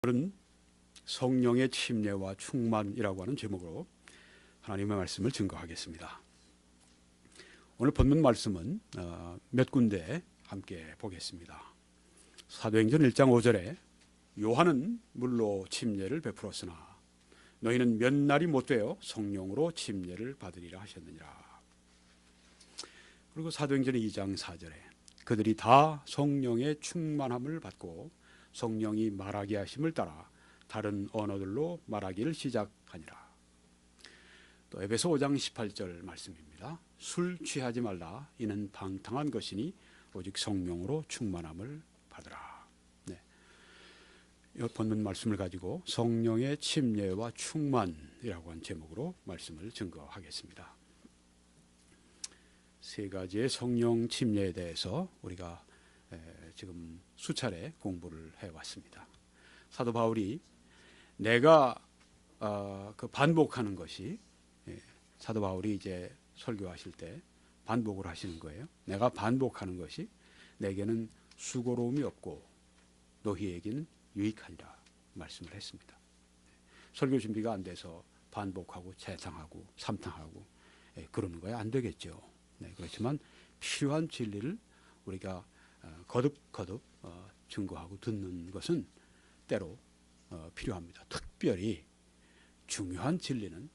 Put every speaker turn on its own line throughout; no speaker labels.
오늘은 성령의 침례와 충만이라고 하는 제목으로 하나님의 말씀을 증거하겠습니다. 오늘 본문 말씀은 몇 군데 함께 보겠습니다. 사도행전 1장 5절에 요한은 물로 침례를 베풀었으나 너희는 몇 날이 못되어 성령으로 침례를 받으리라 하셨느니라. 그리고 사도행전 2장 4절에 그들이 다 성령의 충만함을 받고 성령이 말하게 하심을 따라 다른 언어들로 말하기를 시작하니라. 또 에베소 5장 18절 말씀입니다. 술 취하지 말라. 이는 방탕한 것이니 오직 성령으로 충만함을 받으라. 네. 이 본문 말씀을 가지고 성령의 침례와 충만이라고 한 제목으로 말씀을 증거하겠습니다. 세 가지의 성령 침례에 대해서 우리가 지금 수차례 공부를 해왔습니다. 사도 바울이 내가 반복하는 것이 사도 바울이 이제 설교하실 때 반복을 하시는 거예요. 내가 반복하는 것이 내게는 수고로움이 없고 너희에게는 유익하리라 말씀을 했습니다. 설교 준비가 안 돼서 반복하고 재탕하고 삼탕하고 그러는 거야 안 되겠죠. 그렇지만 필요한 진리를 우리가 거듭거듭 증거하고 듣는 것은 때로 필요합니다. 특별히 중요한 진리는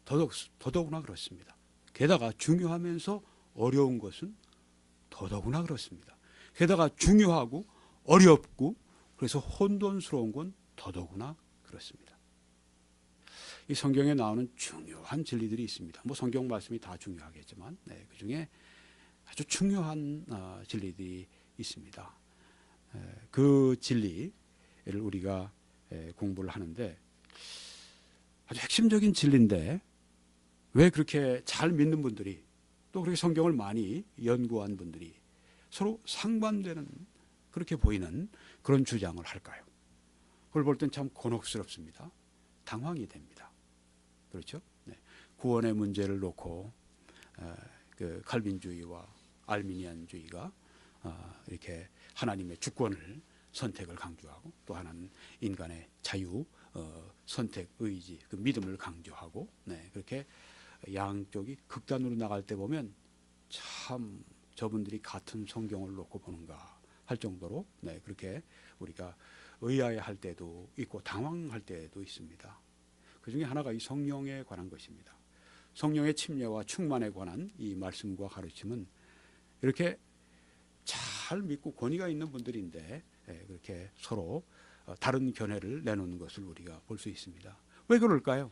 더더구나 그렇습니다. 게다가 중요하면서 어려운 것은 더더구나 그렇습니다. 게다가 중요하고 어렵고 그래서 혼돈스러운 건 더더구나 그렇습니다. 이 성경에 나오는 중요한 진리들이 있습니다. 뭐 성경 말씀이 다 중요하겠지만 그 중에 아주 중요한 진리들이 있습니다. 그 진리를 우리가 공부를 하는데 아주 핵심적인 진리인데 왜 그렇게 잘 믿는 분들이 또 그렇게 성경을 많이 연구한 분들이 서로 상반되는 그렇게 보이는 그런 주장을 할까요? 그걸 볼 땐 참 곤혹스럽습니다. 당황이 됩니다. 그렇죠? 구원의 문제를 놓고 그 칼빈주의와 알미니안주의가 이렇게 하나님의 주권을 선택을 강조하고 또 하나는 인간의 자유 선택 의지 그 믿음을 강조하고 그렇게 양쪽이 극단으로 나갈 때 보면 참 저분들이 같은 성경을 놓고 보는가 할 정도로 그렇게 우리가 의아해할 때도 있고 당황할 때도 있습니다. 그 중에 하나가 이 성령에 관한 것입니다. 성령의 침례와 충만에 관한 이 말씀과 가르침은 이렇게 잘 믿고 권위가 있는 분들인데 그렇게 서로 다른 견해를 내놓는 것을 우리가 볼 수 있습니다. 왜 그럴까요?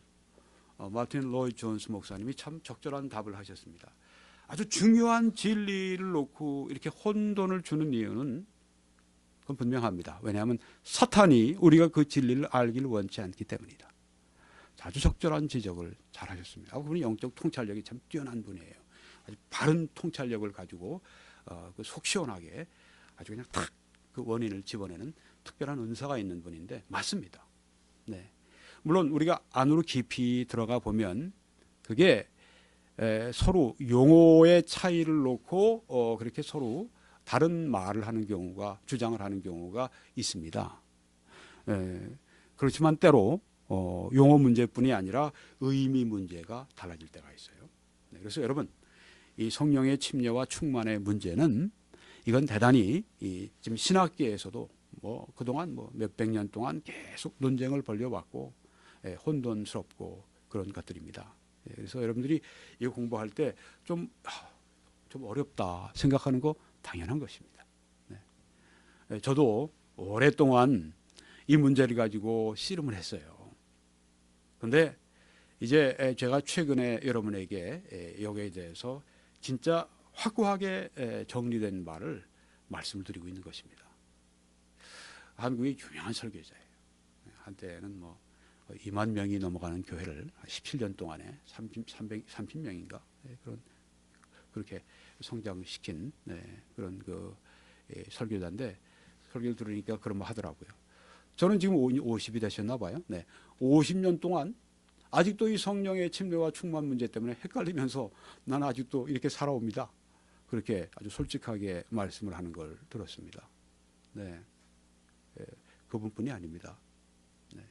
마틴 로이드 존스 목사님이 참 적절한 답을 하셨습니다. 아주 중요한 진리를 놓고 이렇게 혼돈을 주는 이유는 그건 분명합니다. 왜냐하면 사탄이 우리가 그 진리를 알기를 원치 않기 때문이다. 아주 적절한 지적을 잘 하셨습니다. 그분이 영적 통찰력이 참 뛰어난 분이에요. 아주 바른 통찰력을 가지고 속 시원하게 아주 그냥 탁 그 원인을 집어내는 특별한 은사가 있는 분인데 맞습니다. 물론 우리가 안으로 깊이 들어가 보면 그게 서로 용어의 차이를 놓고 그렇게 서로 다른 말을 하는 경우가 주장을 하는 경우가 있습니다. 그렇지만 때로 용어 문제뿐이 아니라 의미 문제가 달라질 때가 있어요. 그래서 여러분 이 성령의 침례와 충만의 문제는 이건 대단히 지금 신학계에서도 뭐 그동안 뭐 몇백 년 동안 계속 논쟁을 벌여왔고 혼돈스럽고 그런 것들입니다. 그래서 여러분들이 이거 공부할 때 좀 어렵다 생각하는 거 당연한 것입니다. 저도 오랫동안 이 문제를 가지고 씨름을 했어요. 그런데 이제 제가 최근에 여러분에게 여기에 대해서 진짜 확고하게 정리된 말씀을 드리고 있는 것입니다. 한국의 유명한 설교자예요. 한때는 뭐 2만 명이 넘어가는 교회를 17년 동안에 30명인가 그렇게 성장시킨 그런 그 설교자인데 설교를 들으니까 그런 말 하더라고요. 저는 지금 50이 되셨나 봐요. 50년 동안 아직도 이 성령의 침례와 충만 문제 때문에 헷갈리면서 나는 아직도 이렇게 살아옵니다. 그렇게 아주 솔직하게 말씀을 하는 걸 들었습니다. 그분뿐이 아닙니다. 네.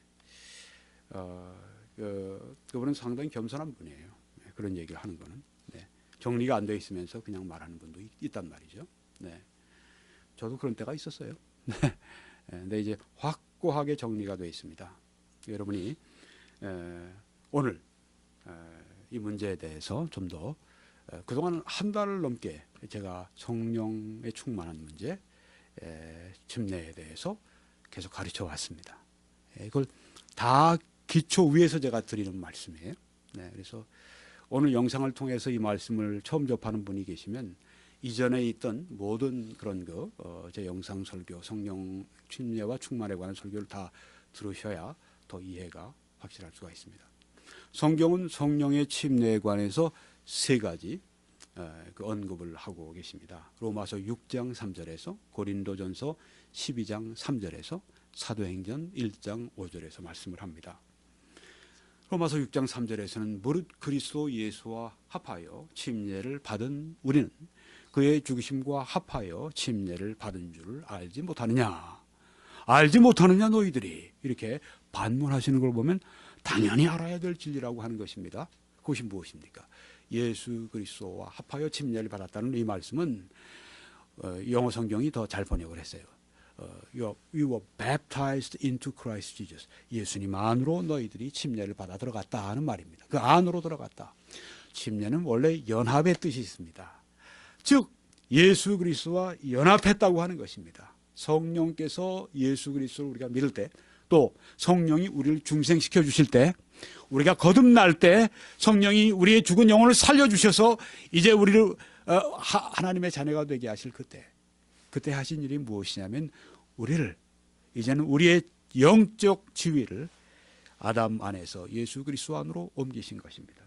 그분은 상당히 겸손한 분이에요. 네, 그런 얘기를 하는 거는. 네. 정리가 안 돼 있으면서 그냥 말하는 분도 있단 말이죠. 네. 저도 그런 때가 있었어요. 네. 근데 이제 확고하게 정리가 되어 있습니다. 여러분이 오늘 이 문제에 대해서 좀 더 그동안 한 달을 넘게 제가 성령에 충만한 문제, 침례에 대해서 계속 가르쳐 왔습니다. 이걸 다 기초 위에서 제가 드리는 말씀이에요. 네, 그래서 오늘 영상을 통해서 이 말씀을 처음 접하는 분이 계시면 이전에 있던 모든 그런 제 영상 설교, 성령 침례와 충만에 관한 설교를 다 들으셔야 더 이해가 확실할 수가 있습니다. 성경은 성령의 침례에 관해서 세 가지 그 언급을 하고 계십니다. 로마서 6장 3절에서, 고린도전서 12장 3절에서, 사도행전 1장 5절에서 말씀을 합니다. 로마서 6장 3절에서는 무릇 그리스도 예수와 합하여 침례를 받은 우리는 그의 죽으심과 합하여 침례를 받은 줄을 알지 못하느냐. 알지 못하느냐 너희들이. 이렇게 반문하시는 걸 보면 당연히 알아야 될 진리라고 하는 것입니다. 그것이 무엇입니까? 예수 그리스도와 합하여 침례를 받았다는 이 말씀은 영어 성경이 더 잘 번역을 했어요. You were baptized into Christ Jesus. 예수님 안으로 너희들이 침례를 받아 들어갔다 하는 말입니다. 그 안으로 들어갔다. 침례는 원래 연합의 뜻이 있습니다. 즉 예수 그리스도와 연합했다고 하는 것입니다. 성령께서 예수 그리스도를 우리가 믿을 때, 또 성령이 우리를 중생시켜 주실 때, 우리가 거듭날 때 성령이 우리의 죽은 영혼을 살려주셔서 이제 우리를 하나님의 자녀가 되게 하실 그때 하신 일이 무엇이냐면 우리를, 이제는 우리의 영적 지위를 아담 안에서 예수 그리스도 안으로 옮기신 것입니다.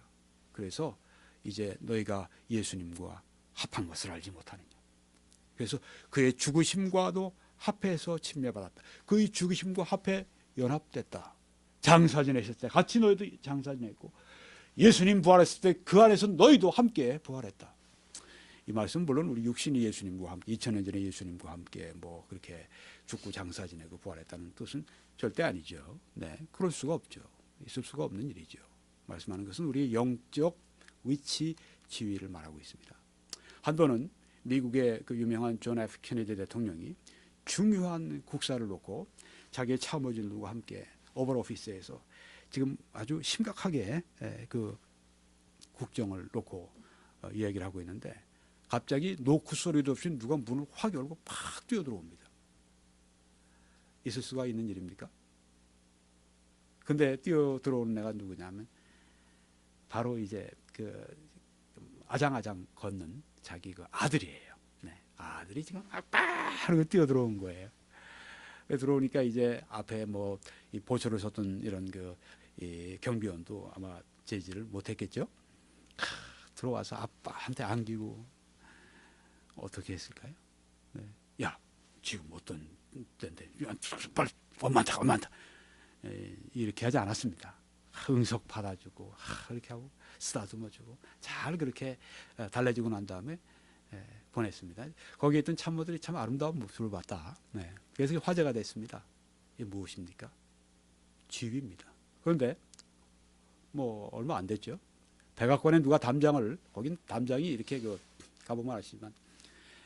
그래서 이제 너희가 예수님과 합한 것을 알지 못하느냐. 그래서 그의 죽으심과도 합해서 침례받았다. 그의 죽으심과 합해 연합됐다. 장사 지내실 때 같이 너희도 장사 지냈고, 예수님 부활했을 때 그 안에서 너희도 함께 부활했다. 이 말씀 물론 우리 육신이 예수님과 함께 2000년 전에 예수님과 함께 뭐 그렇게 죽고 장사 지내고 부활했다는 뜻은 절대 아니죠. 네, 그럴 수가 없죠. 있을 수가 없는 일이죠. 말씀하는 것은 우리의 영적 위치 지위를 말하고 있습니다. 한 번은 미국의 그 유명한 존 F 케네디 대통령이 중요한 국사를 놓고 자기의 참모진들과 함께 오벌 오피스에서 지금 아주 심각하게 그 국정을 놓고 이야기를 하고 있는데, 갑자기 노크 소리도 없이 누가 문을 확 열고 팍 뛰어들어옵니다. 있을 수가 있는 일입니까? 근데 뛰어들어오는 애가 누구냐면 바로 이제 그 아장아장 걷는 자기 그 아들이에요. 네, 아들이 지금 빡 하고 뛰어들어온 거예요. 들어오니까 이제 앞에 뭐 이 보초를 섰던 이런 이 경비원도 아마 제지를 못했겠죠. 들어와서 아빠한테 안기고 어떻게 했을까요? 네. 야, 지금 어떤 때인데 빨리 엄마한테 이렇게 하지 않았습니다. 응석 받아주고 이렇게 하고 쓰다듬어주고 잘 그렇게 달래주고 난 다음에 보냈습니다. 거기에 있던 참모들이 참 아름다운 모습을 봤다. 네. 그래서 화제가 됐습니다. 이게 무엇입니까? 지위입니다. 그런데 뭐 얼마 안 됐죠. 백악관에 누가 담장을, 거긴 담장이 이렇게 가보면 아시지만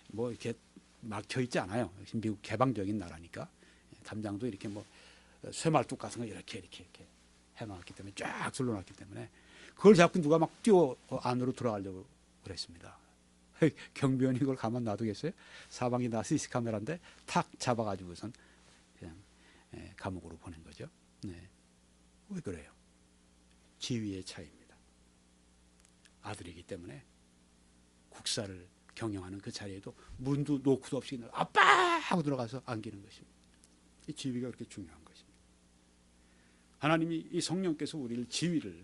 뭐 이렇게 막혀 있지 않아요. 미국 개방적인 나라니까 담장도 이렇게 뭐 쇠말뚝 같은 거 이렇게 해놨기 때문에 쫙 둘러놨기 때문에 그걸 자꾸 누가 막 뛰어 안으로 들어가려고 그랬습니다. 경비원이 그걸 가만 놔두겠어요? 사방이 다 CC 카메라인데 탁 잡아가지고선 그냥 감옥으로 보낸 거죠. 네. 왜 그래요? 지위의 차이입니다. 아들이기 때문에 국사를 경영하는 그 자리에도 문도 노크도 없이 아빠 하고 들어가서 안기는 것입니다. 이 지위가 그렇게 중요한 것입니다. 하나님이 이 성령께서 우리를 지위를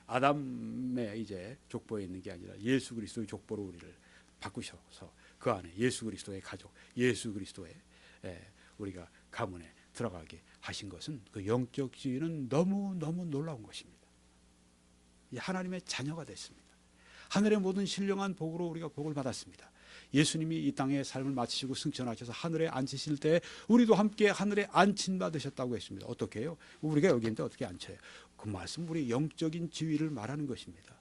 아담의 이제 족보에 있는 게 아니라 예수 그리스도의 족보로 우리를 바꾸셔서 그 안에 예수 그리스도의 가족, 예수 그리스도의 우리가 가문에 들어가게 하신 것은 그 영적 지위는 너무너무 놀라운 것입니다. 하나님의 자녀가 됐습니다. 하늘의 모든 신령한 복으로 우리가 복을 받았습니다. 예수님이 이 땅에 삶을 마치시고 승천하셔서 하늘에 앉히실 때 우리도 함께 하늘에 안침받으셨다고 했습니다. 어떻게 해요? 우리가 여기 있는데 어떻게 앉혀요? 그 말씀 우리 영적인 지위를 말하는 것입니다.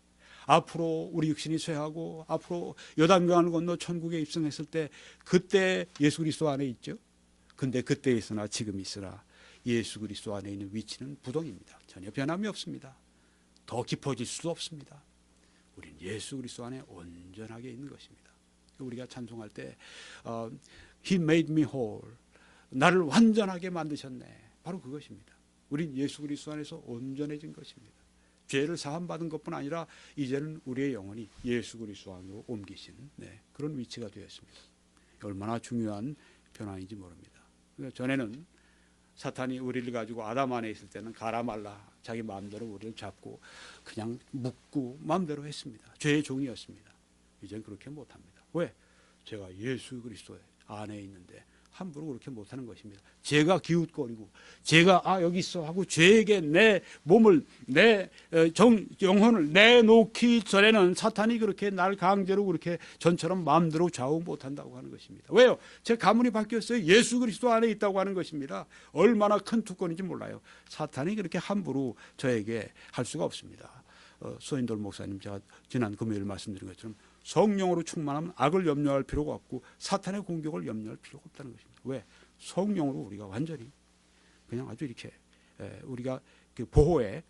앞으로 우리 육신이 쇠하고 앞으로 요단강을 건너 천국에 입성했을 때 그때 예수 그리스도 안에 있죠. 근데 그때 있으나 지금 있으나 예수 그리스도 안에 있는 위치는 부동입니다. 전혀 변함이 없습니다. 더 깊어질 수도 없습니다. 우린 예수 그리스도 안에 온전하게 있는 것입니다. 우리가 찬송할 때 He made me whole, 나를 완전하게 만드셨네, 바로 그것입니다. 우린 예수 그리스도 안에서 온전해진 것입니다. 죄를 사함받은 것뿐 아니라 이제는 우리의 영혼이 예수 그리스도 안으로 옮기신 그런 위치가 되었습니다. 얼마나 중요한 변화인지 모릅니다. 전에는 사탄이 우리를 가지고 아담 안에 있을 때는 가라 말라 자기 마음대로 우리를 잡고 그냥 묶고 마음대로 했습니다. 죄의 종이었습니다. 이젠 그렇게 못합니다. 왜? 제가 예수 그리스도 안에 있는데 함부로 그렇게 못하는 것입니다. 제가 기웃거리고 제가 여기 있어 하고 죄에게 내 몸을 내 영혼을 내놓기 전에는 사탄이 그렇게 날 강제로 그렇게 전처럼 마음대로 좌우 못한다고 하는 것입니다. 왜요? 제 가문이 바뀌었어요. 예수 그리스도 안에 있다고 하는 것입니다. 얼마나 큰 특권인지 몰라요. 사탄이 그렇게 함부로 저에게 할 수가 없습니다. 소인돌 목사님, 제가 지난 금요일 말씀드린 것처럼 성령으로 충만하면 악을 염려할 필요가 없고 사탄의 공격을 염려할 필요가 없다는 것입니다. 왜? 성령으로 우리가 완전히 그냥 아주 이렇게 우리가 그 보호의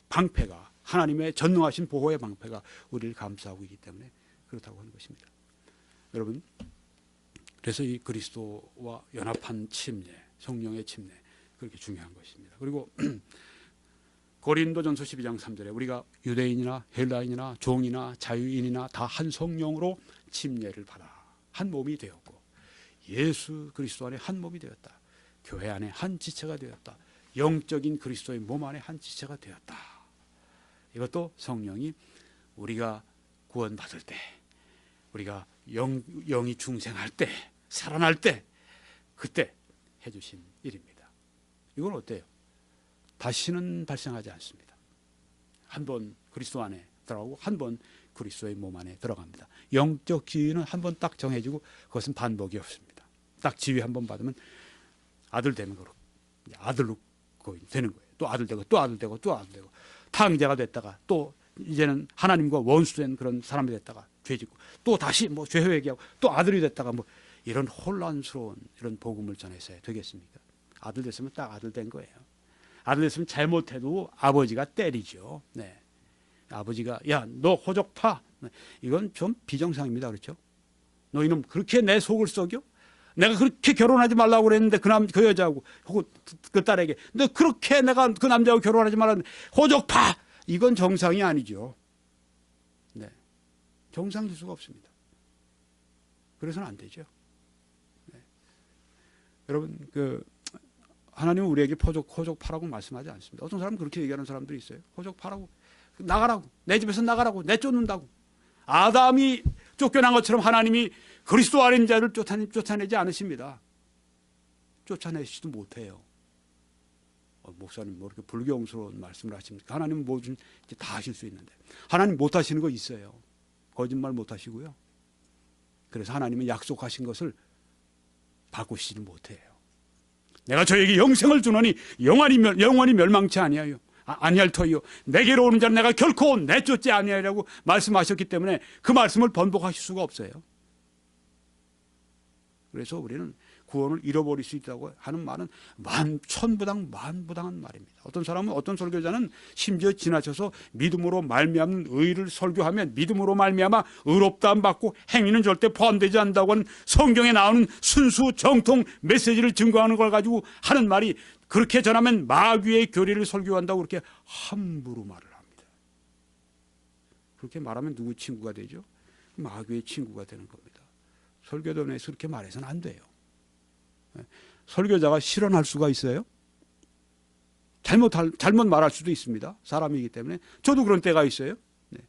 방패가, 하나님의 전능하신 보호의 방패가 우리를 감싸고 있기 때문에 그렇다고 하는 것입니다. 여러분, 그래서 이 그리스도와 연합한 침례, 성령의 침례, 그렇게 중요한 것입니다. 그리고 고린도전서 12장 3절에 우리가 유대인이나 헬라인이나 종이나 자유인이나 다 한 성령으로 침례를 받아 한 몸이 되었고 예수 그리스도 안에 한 몸이 되었다. 교회 안에 한 지체가 되었다. 영적인 그리스도의 몸 안에 한 지체가 되었다. 이것도 성령이 우리가 구원받을 때, 우리가 영이 중생할 때, 살아날 때, 그때 해주신 일입니다. 이건 어때요? 다시는 발생하지 않습니다. 한 번 그리스도 안에 들어가고 한 번 그리스도의 몸 안에 들어갑니다. 영적 지위는 한 번 딱 정해지고 그것은 반복이 없습니다. 딱 지위 한 번 받으면 아들 되는 거로 아들로 되는 거예요. 또 아들 되고 또 아들 되고 또 아들 되고 탕자가 됐다가 또 이제는 하나님과 원수된 그런 사람이 됐다가 죄 짓고 또 다시 뭐 죄 회개하고 또 아들이 됐다가 뭐 이런 혼란스러운 이런 복음을 전해서 되겠습니까? 아들 됐으면 딱 아들 된 거예요. 아들 됐으면 잘못해도 아버지가 때리죠. 네. 아버지가 야, 너 호적파. 이건 좀 비정상입니다. 그렇죠? 너 이놈 그렇게 내 속을 썩여? 내가 그렇게 결혼하지 말라고 그랬는데 그 여자하고 혹은 그 딸에게 너 그렇게 내가 그 남자하고 결혼하지 말았는데 호적파. 이건 정상이 아니죠. 네. 정상일 수가 없습니다. 그래서는 안 되죠. 네. 여러분 하나님은 우리에게 호적파라고 말씀하지 않습니다. 어떤 사람은 그렇게 얘기하는 사람들이 있어요. 호적파라고. 나가라고. 내 집에서 나가라고. 내쫓는다고. 아담이 쫓겨난 것처럼 하나님이 그리스도 안에 있는 자를 쫓아내지 않으십니다. 쫓아내시지도 못해요. 목사님 뭐 이렇게 불경스러운 말씀을 하십니까? 하나님은 뭐든 다 하실 수 있는데. 하나님 못 하시는 거 있어요. 거짓말 못 하시고요. 그래서 하나님은 약속하신 것을 바꾸시지 못해요. 내가 저에게 영생을 주노니 영원히 멸망치 아니하여 아니할 터이요 내게로 오는 자는 내가 결코 내쫓지 아니하리라고 말씀하셨기 때문에 그 말씀을 번복하실 수가 없어요. 그래서 우리는 구원을 잃어버릴 수 있다고 하는 말은 천부당 만부당한 말입니다. 어떤 설교자는 심지어 지나쳐서 믿음으로 말미암는 의를 설교하면 믿음으로 말미암아 의롭다함 받고 행위는 절대 포함되지 않는다고 하는 성경에 나오는 순수 정통 메시지를 증거하는 걸 가지고 하는 말이 그렇게 전하면 마귀의 교리를 설교한다고 그렇게 함부로 말을 합니다. 그렇게 말하면 누구 친구가 되죠? 마귀의 친구가 되는 겁니다. 설교단에서 그렇게 말해서는 안 돼요. 설교자가 실언할 수가 있어요? 잘못 말할 수도 있습니다. 사람이기 때문에. 저도 그런 때가 있어요. 네.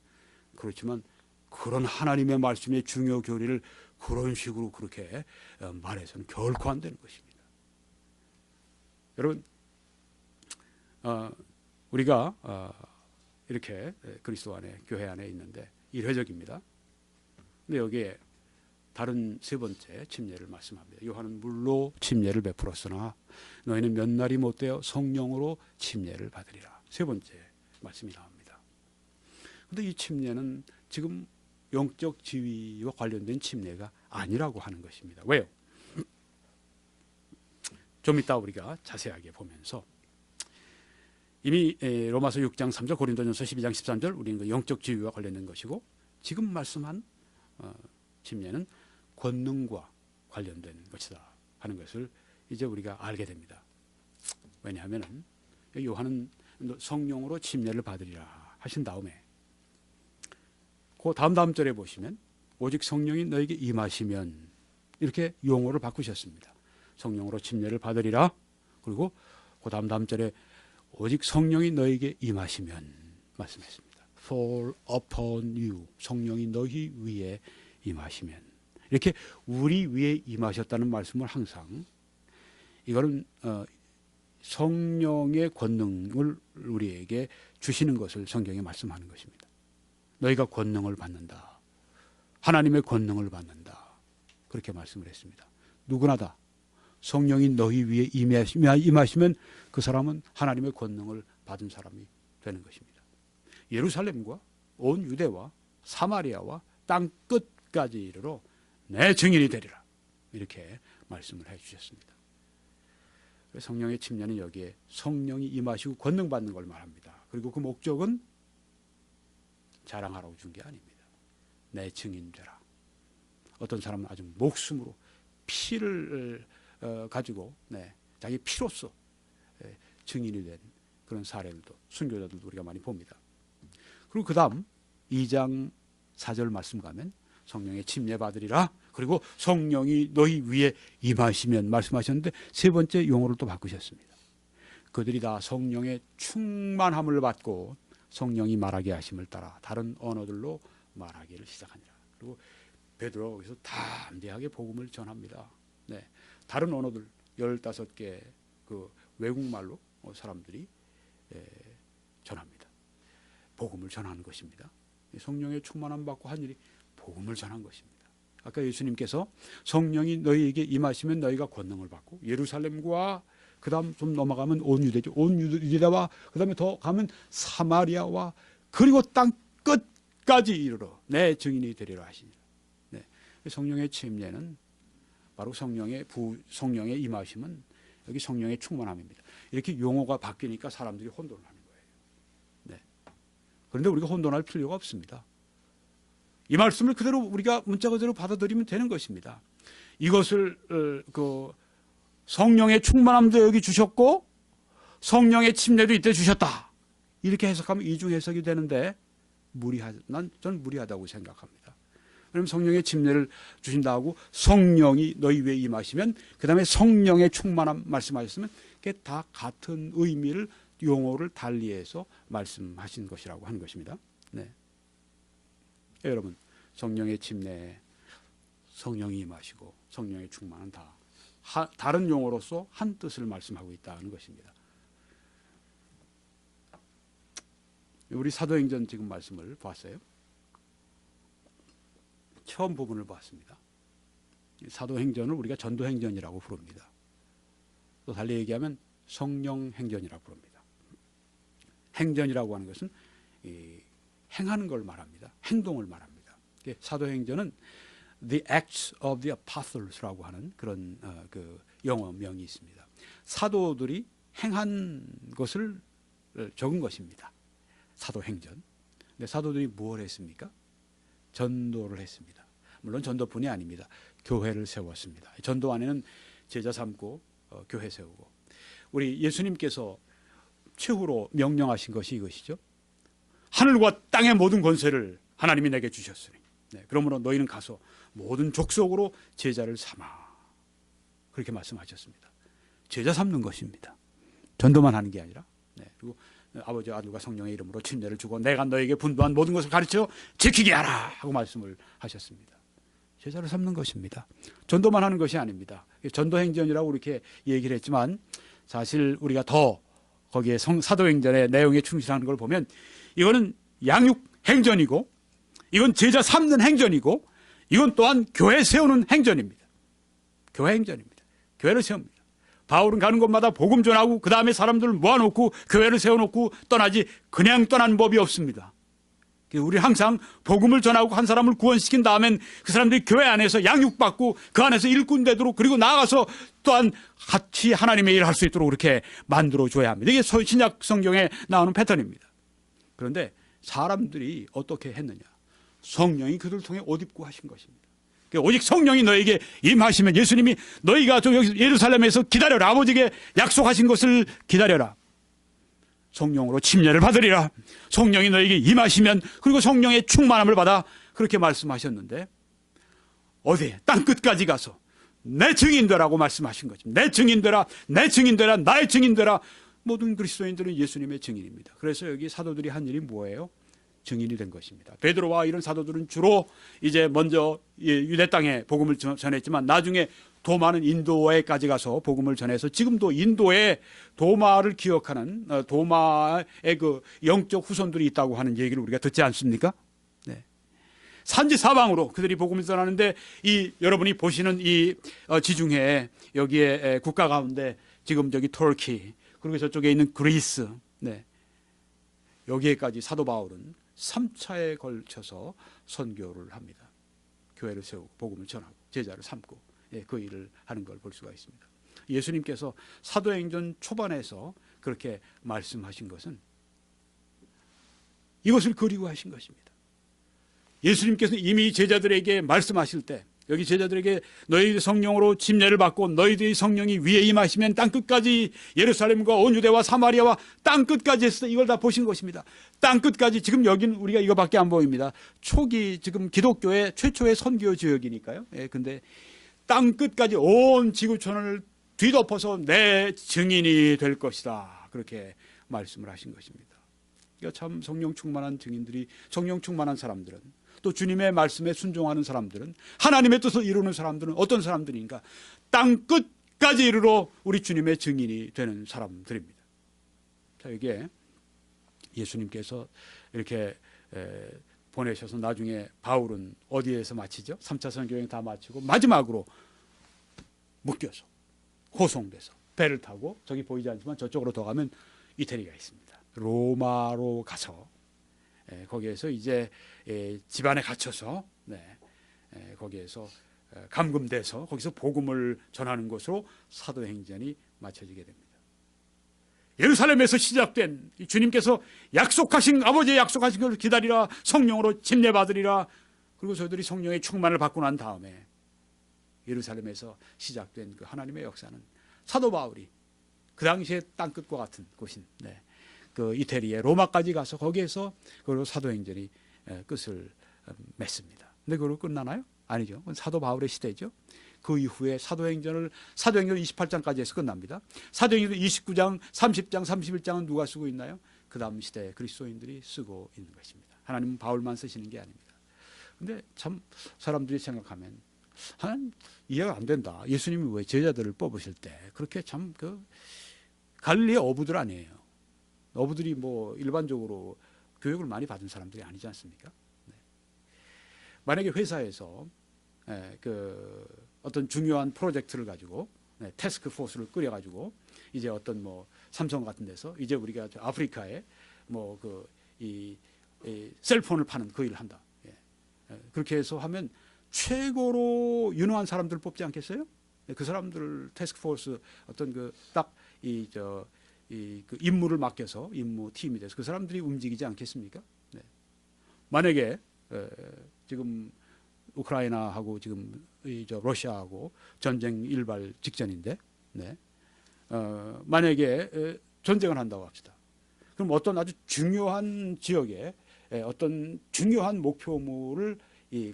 그렇지만 그런 하나님의 말씀의 중요 교리를 그런 식으로 그렇게 말해서는 결코 안 되는 것입니다. 여러분, 우리가 이렇게 그리스도 안에 교회 안에 있는데 1회적입니다. 근데 여기에 다른 세 번째 침례를 말씀합니다. 요한은 물로 침례를 베풀었으나 너희는 몇 날이 못되어 성령으로 침례를 받으리라. 세 번째 말씀이 나옵니다. 그런데 이 침례는 지금 영적 지위와 관련된 침례가 아니라고 하는 것입니다. 왜요? 좀 이따 우리가 자세하게 보면서 이미 로마서 6장 3절, 고린도전서 12장 13절 우리는 그 영적 지위와 관련된 것이고, 지금 말씀한 침례는 권능과 관련된 것이다 하는 것을 이제 우리가 알게 됩니다. 왜냐하면 요한은 성령으로 침례를 받으리라 하신 다음에 그 다음 절에 보시면 오직 성령이 너에게 임하시면 이렇게 용어를 바꾸셨습니다. 성령으로 침례를 받으리라. 그리고 그 다음 절에 오직 성령이 너에게 임하시면 말씀했습니다. Fall upon you. 성령이 너희 위에 임하시면. 이렇게 우리 위에 임하셨다는 말씀을 항상, 이거는 성령의 권능을 우리에게 주시는 것을 성경에 말씀하는 것입니다. 너희가 권능을 받는다. 하나님의 권능을 받는다. 그렇게 말씀을 했습니다. 누구나 다 성령이 너희 위에 임하시면 그 사람은 하나님의 권능을 받은 사람이 되는 것입니다. 예루살렘과 온 유대와 사마리아와 땅 끝까지 이르러 내 증인이 되리라. 이렇게 말씀을 해 주셨습니다. 성령의 침례는 여기에 성령이 임하시고 권능 받는 걸 말합니다. 그리고 그 목적은 자랑하라고 준 게 아닙니다. 내 증인 되라. 어떤 사람은 아주 목숨으로 피를 가지고 자기 피로써 증인이 된 그런 사례들도, 순교자들도 우리가 많이 봅니다. 그리고 그 다음 2장 4절 말씀 가면 성령의 침례 받으리라. 그리고 성령이 너희 위에 임하시면 말씀하셨는데 세 번째 용어를 또 바꾸셨습니다. 그들이 다 성령의 충만함을 받고 성령이 말하게 하심을 따라 다른 언어들로 말하기를 시작하니라. 그리고 베드로가 거기서 담대하게 복음을 전합니다. 다른 언어들 15개 그 외국말로 사람들이 전합니다. 복음을 전하는 것입니다. 성령의 충만함 받고 한 일이 복음을 전한 것입니다. 아까 예수님께서 성령이 너희에게 임하시면 너희가 권능을 받고, 예루살렘과 그 다음 좀 넘어가면 온 유대죠. 온 유대와 그 다음에 더 가면 사마리아와 그리고 땅 끝까지 이르러 내 증인이 되리라 하시니라. 성령의 침례는 바로 성령의 임하심은 여기 성령의 충만함입니다. 이렇게 용어가 바뀌니까 사람들이 혼돈을 하는 거예요. 그런데 우리가 혼돈할 필요가 없습니다. 이 말씀을 그대로 우리가 문자 그대로 받아들이면 되는 것입니다. 이것을 그 성령의 충만함도 여기 주셨고 성령의 침례도 이때 주셨다. 이렇게 해석하면 이중 해석이 되는데 저는 무리하다고 생각합니다. 그럼 성령의 침례를 주신다 하고 성령이 너희 위에 임하시면 그 다음에 성령의 충만함 말씀하셨으면 그게 다 같은 의미를 용어를 달리해서 말씀하신 것이라고 하는 것입니다. 여러분, 성령의 침례, 성령이 임하시고 성령의 충만은 다 다른 용어로서 한 뜻을 말씀하고 있다는 것입니다. 우리 사도행전 지금 말씀을 봤어요. 처음 부분을 봤습니다. 사도행전을 우리가 전도행전이라고 부릅니다. 또 달리 얘기하면 성령행전이라고 부릅니다. 행전이라고 하는 것은 행하는 걸 말합니다. 행동을 말합니다. 사도행전은 The Acts of the Apostles라고 하는 그런 그 영어명이 있습니다. 사도들이 행한 것을 적은 것입니다. 사도행전. 근데 사도들이 뭘 했습니까? 전도를 했습니다. 물론 전도뿐이 아닙니다. 교회를 세웠습니다. 전도 안에는 제자 삼고 교회 세우고, 우리 예수님께서 최후로 명령하신 것이 이것이죠. 하늘과 땅의 모든 권세를 하나님이 내게 주셨으니 그러므로 너희는 가서 모든 족속으로 제자를 삼아. 그렇게 말씀하셨습니다. 제자 삼는 것입니다. 전도만 하는 게 아니라. 그리고 아버지와 아들과 성령의 이름으로 침례를 주고 내가 너에게 분부한 모든 것을 가르쳐 지키게 하라 하고 말씀을 하셨습니다. 제자를 삼는 것입니다. 전도만 하는 것이 아닙니다. 전도행전이라고 이렇게 얘기를 했지만 사실 우리가 더 거기에 사도행전의 내용에 충실하는 걸 보면 이거는 양육행전이고, 이건 제자 삼는 행전이고, 이건 또한 교회 세우는 행전입니다. 교회 행전입니다. 교회를 세웁니다. 바울은 가는 곳마다 복음 전하고 그 다음에 사람들을 모아놓고 교회를 세워놓고 떠나지 그냥 떠난 법이 없습니다. 우리 항상 복음을 전하고 한 사람을 구원시킨 다음엔 그 사람들이 교회 안에서 양육받고 그 안에서 일꾼 되도록, 그리고 나아가서 또한 같이 하나님의 일을 할 수 있도록 그렇게 만들어줘야 합니다. 이게 신약 성경에 나오는 패턴입니다. 그런데 사람들이 어떻게 했느냐? 성령이 그들을 통해 옷 입고 하신 것입니다. 오직 성령이 너에게 임하시면, 예수님이 너희가 여기 예루살렘에서 기다려라, 아버지에게 약속하신 것을 기다려라, 성령으로 침례를 받으리라, 성령이 너에게 임하시면, 그리고 성령의 충만함을 받아, 그렇게 말씀하셨는데 어디 땅끝까지 가서 내 증인 되라고 말씀하신 거죠. 내 증인 되라, 내 증인 되라, 나의 증인 되라. 모든 그리스도인들은 예수님의 증인입니다. 그래서 여기 사도들이 한 일이 뭐예요? 증인이 된 것입니다. 베드로와 이런 사도들은 주로 이제 먼저 유대 땅에 복음을 전했지만 나중에 도마는 인도에까지 가서 복음을 전해서 지금도 인도에 도마를 기억하는 도마의 그 영적 후손들이 있다고 하는 얘기를 우리가 듣지 않습니까? 네. 산지 사방으로 그들이 복음을 전하는데, 이 여러분이 보시는 이 지중해 여기에 국가 가운데 지금 저기 터키, 그리고 저쪽에 있는 그리스, 네, 여기에까지 사도 바울은 3차에 걸쳐서 선교를 합니다. 교회를 세우고 복음을 전하고 제자를 삼고, 그 일을 하는 걸 볼 수가 있습니다. 예수님께서 사도행전 초반에서 그렇게 말씀하신 것은 이것을 그리워하신 것입니다. 예수님께서 이미 제자들에게 말씀하실 때, 여기 제자들에게 너희들이 성령으로 침례를 받고 너희들이 성령이 위에 임하시면 땅끝까지, 예루살렘과 온 유대와 사마리아와 땅끝까지 했어. 이걸 다 보신 것입니다. 땅끝까지. 지금 여기는 우리가 이거밖에 안 보입니다. 초기 지금 기독교의 최초의 선교 지역이니까요. 근데 땅끝까지 온 지구촌을 뒤덮어서 내 증인이 될 것이다, 그렇게 말씀을 하신 것입니다. 그러니까 참 성령 충만한 증인들이, 성령 충만한 사람들은, 또 주님의 말씀에 순종하는 사람들은, 하나님의 뜻을 이루는 사람들은 어떤 사람들인가? 땅끝까지 이르러 우리 주님의 증인이 되는 사람들입니다. 자, 이게 예수님께서 이렇게 보내셔서 나중에 바울은 어디에서 마치죠? 3차 선교행 다 마치고 마지막으로 묶여서 호송돼서 배를 타고, 저기 보이지 않지만 저쪽으로 더 가면 이태리가 있습니다. 로마로 가서 거기에서 이제 집안에 갇혀서, 거기에서 감금돼서 거기서 복음을 전하는 것으로 사도행전이 마쳐지게 됩니다. 예루살렘에서 시작된 주님께서 약속하신, 아버지의 약속하신 것을 기다리라, 성령으로 침례 받으리라, 그리고 저희들이 성령의 충만을 받고 난 다음에 예루살렘에서 시작된 그 하나님의 역사는 사도 바울이 그 당시에 땅끝과 같은 곳인 그 이태리의 로마까지 가서 거기에서 그리고 사도행전이 끝을 맺습니다. 근데 그걸로 끝나나요? 아니죠. 그건 사도 바울의 시대죠. 그 이후에 사도행전 28장까지 해서 끝납니다. 사도행전 29장, 30장, 31장은 누가 쓰고 있나요? 그 다음 시대에 그리스도인들이 쓰고 있는 것입니다. 하나님은 바울만 쓰시는 게 아닙니다. 근데 참 사람들이 생각하면 이해가 안 된다. 예수님이 왜 제자들을 뽑으실 때 그렇게 참 갈릴리의 어부들 아니에요. 어부들이 뭐 일반적으로 교육을 많이 받은 사람들이 아니지 않습니까? 만약에 회사에서 어떤 중요한 프로젝트를 가지고 태스크 포스를 꾸려가지고 이제 어떤 뭐 삼성 같은 데서 이제 우리가 아프리카에 뭐 이 셀폰을 파는 그 일을 한다. 그렇게 해서 하면 최고로 유능한 사람들을 뽑지 않겠어요? 그 사람들 태스크 포스 어떤 그 임무를 맡겨서 임무 팀이 돼서 그 사람들이 움직이지 않겠습니까? 만약에 지금 우크라이나하고 지금 러시아하고 전쟁 일발 직전인데, 만약에 전쟁을 한다고 합시다. 그럼 어떤 아주 중요한 지역에 어떤 중요한 목표물을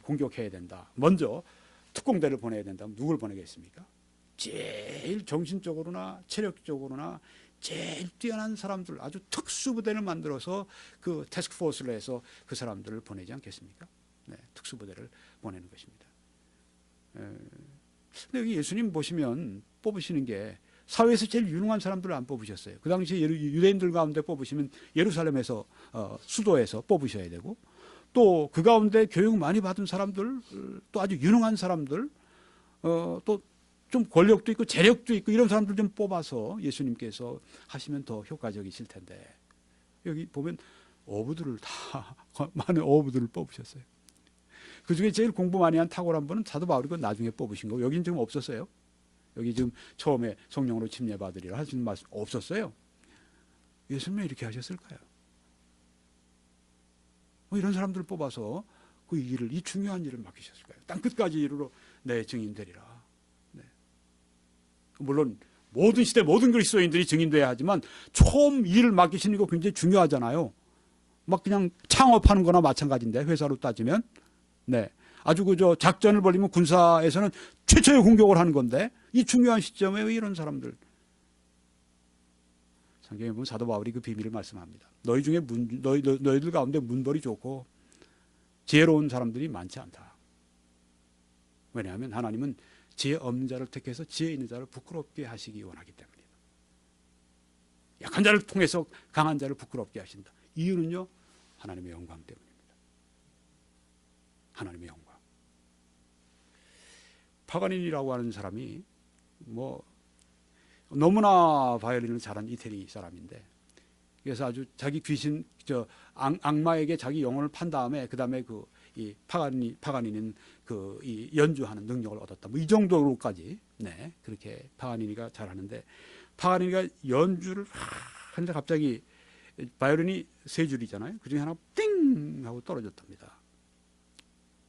공격해야 된다. 먼저 특공대를 보내야 된다면 누굴 보내겠습니까? 제일 정신적으로나 체력적으로나 제일 뛰어난 사람들, 아주 특수부대를 만들어서 그 태스크포스를 해서 그 사람들을 보내지 않겠습니까? 특수부대를 보내는 것입니다. 근데 여기 예수님 보시면 뽑으시는 게 사회에서 제일 유능한 사람들을 안 뽑으셨어요. 그 당시에 유대인들 가운데 뽑으시면 예루살렘에서 수도에서 뽑으셔야 되고, 또 그 가운데 교육 많이 받은 사람들, 또 아주 유능한 사람들, 또 좀 권력도 있고 재력도 있고 이런 사람들 좀 뽑아서 예수님께서 하시면 더 효과적이실 텐데, 여기 보면 어부들을 다 많은 어부들을 뽑으셨어요. 그 중에 제일 공부 많이 한 탁월한 분은 사도 바울이고 나중에 뽑으신 거고, 여기는 지금 없었어요. 여기 지금 처음에 성령으로 침례받으리라 하시는 말씀 없었어요. 예수님이 이렇게 하셨을까요? 이런 사람들을 뽑아서 그 일을, 이 중요한 일을 맡기셨을까요? 땅끝까지 이르러 내 증인 되리라. 네. 물론 모든 시대 모든 그리스도인들이 증인돼야 하지만 처음 일을 맡기시는 거 굉장히 중요하잖아요. 막 그냥 창업하는 거나 마찬가지인데, 회사로 따지면. 네. 아주 그저 작전을 벌리면 군사에서는 최초의 공격을 하는 건데, 이 중요한 시점에 왜 이런 사람들. 성경에 보면 사도 바울이 그 비밀을 말씀합니다. 너희 중에 너희들 가운데 문벌이 좋고 지혜로운 사람들이 많지 않다. 왜냐하면 하나님은 지혜 없는 자를 택해서 지혜 있는 자를 부끄럽게 하시기 원하기 때문이다. 약한 자를 통해서 강한 자를 부끄럽게 하신다. 이유는요, 하나님의 영광 때문입니다. 하나님의 영광. 파가닌이라고 하는 사람이 너무나 바이올린을 잘한 이태리 사람인데, 그래서 아주 자기 귀신, 악마에게 자기 영혼을 판 다음에 그 다음에 이 파가니니는 이 연주하는 능력을 얻었다. 이 정도로까지, 네, 그렇게 파가니니가 잘하는데, 파가니니가 연주를 하는데 갑자기 바이올린이 세 줄이잖아요. 그 중에 하나 띵 하고 떨어졌답니다.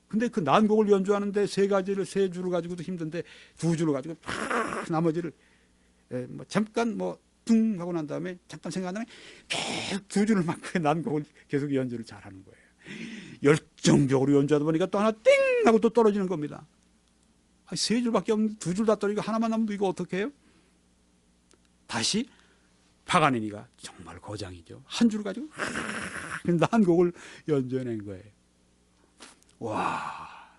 근데 그 난곡을 연주하는데 세 줄을 가지고도 힘든데 두 줄을 가지고 나머지를 잠깐 둥 하고 난 다음에 잠깐 생각한 다음에 계속 두 줄을 막 난곡을 계속 연주를 잘하는 거예요. 열정적으로 연주하다 보니까 또 하나 띵 하고 또 떨어지는 겁니다. 세 줄밖에 없는데 두 줄 다 떨어지고 하나만 남으면 이거 어떻게 해요? 다시 파가니니가 정말 거장이죠. 한 줄 가지고 난곡을 연주해낸 거예요. 와,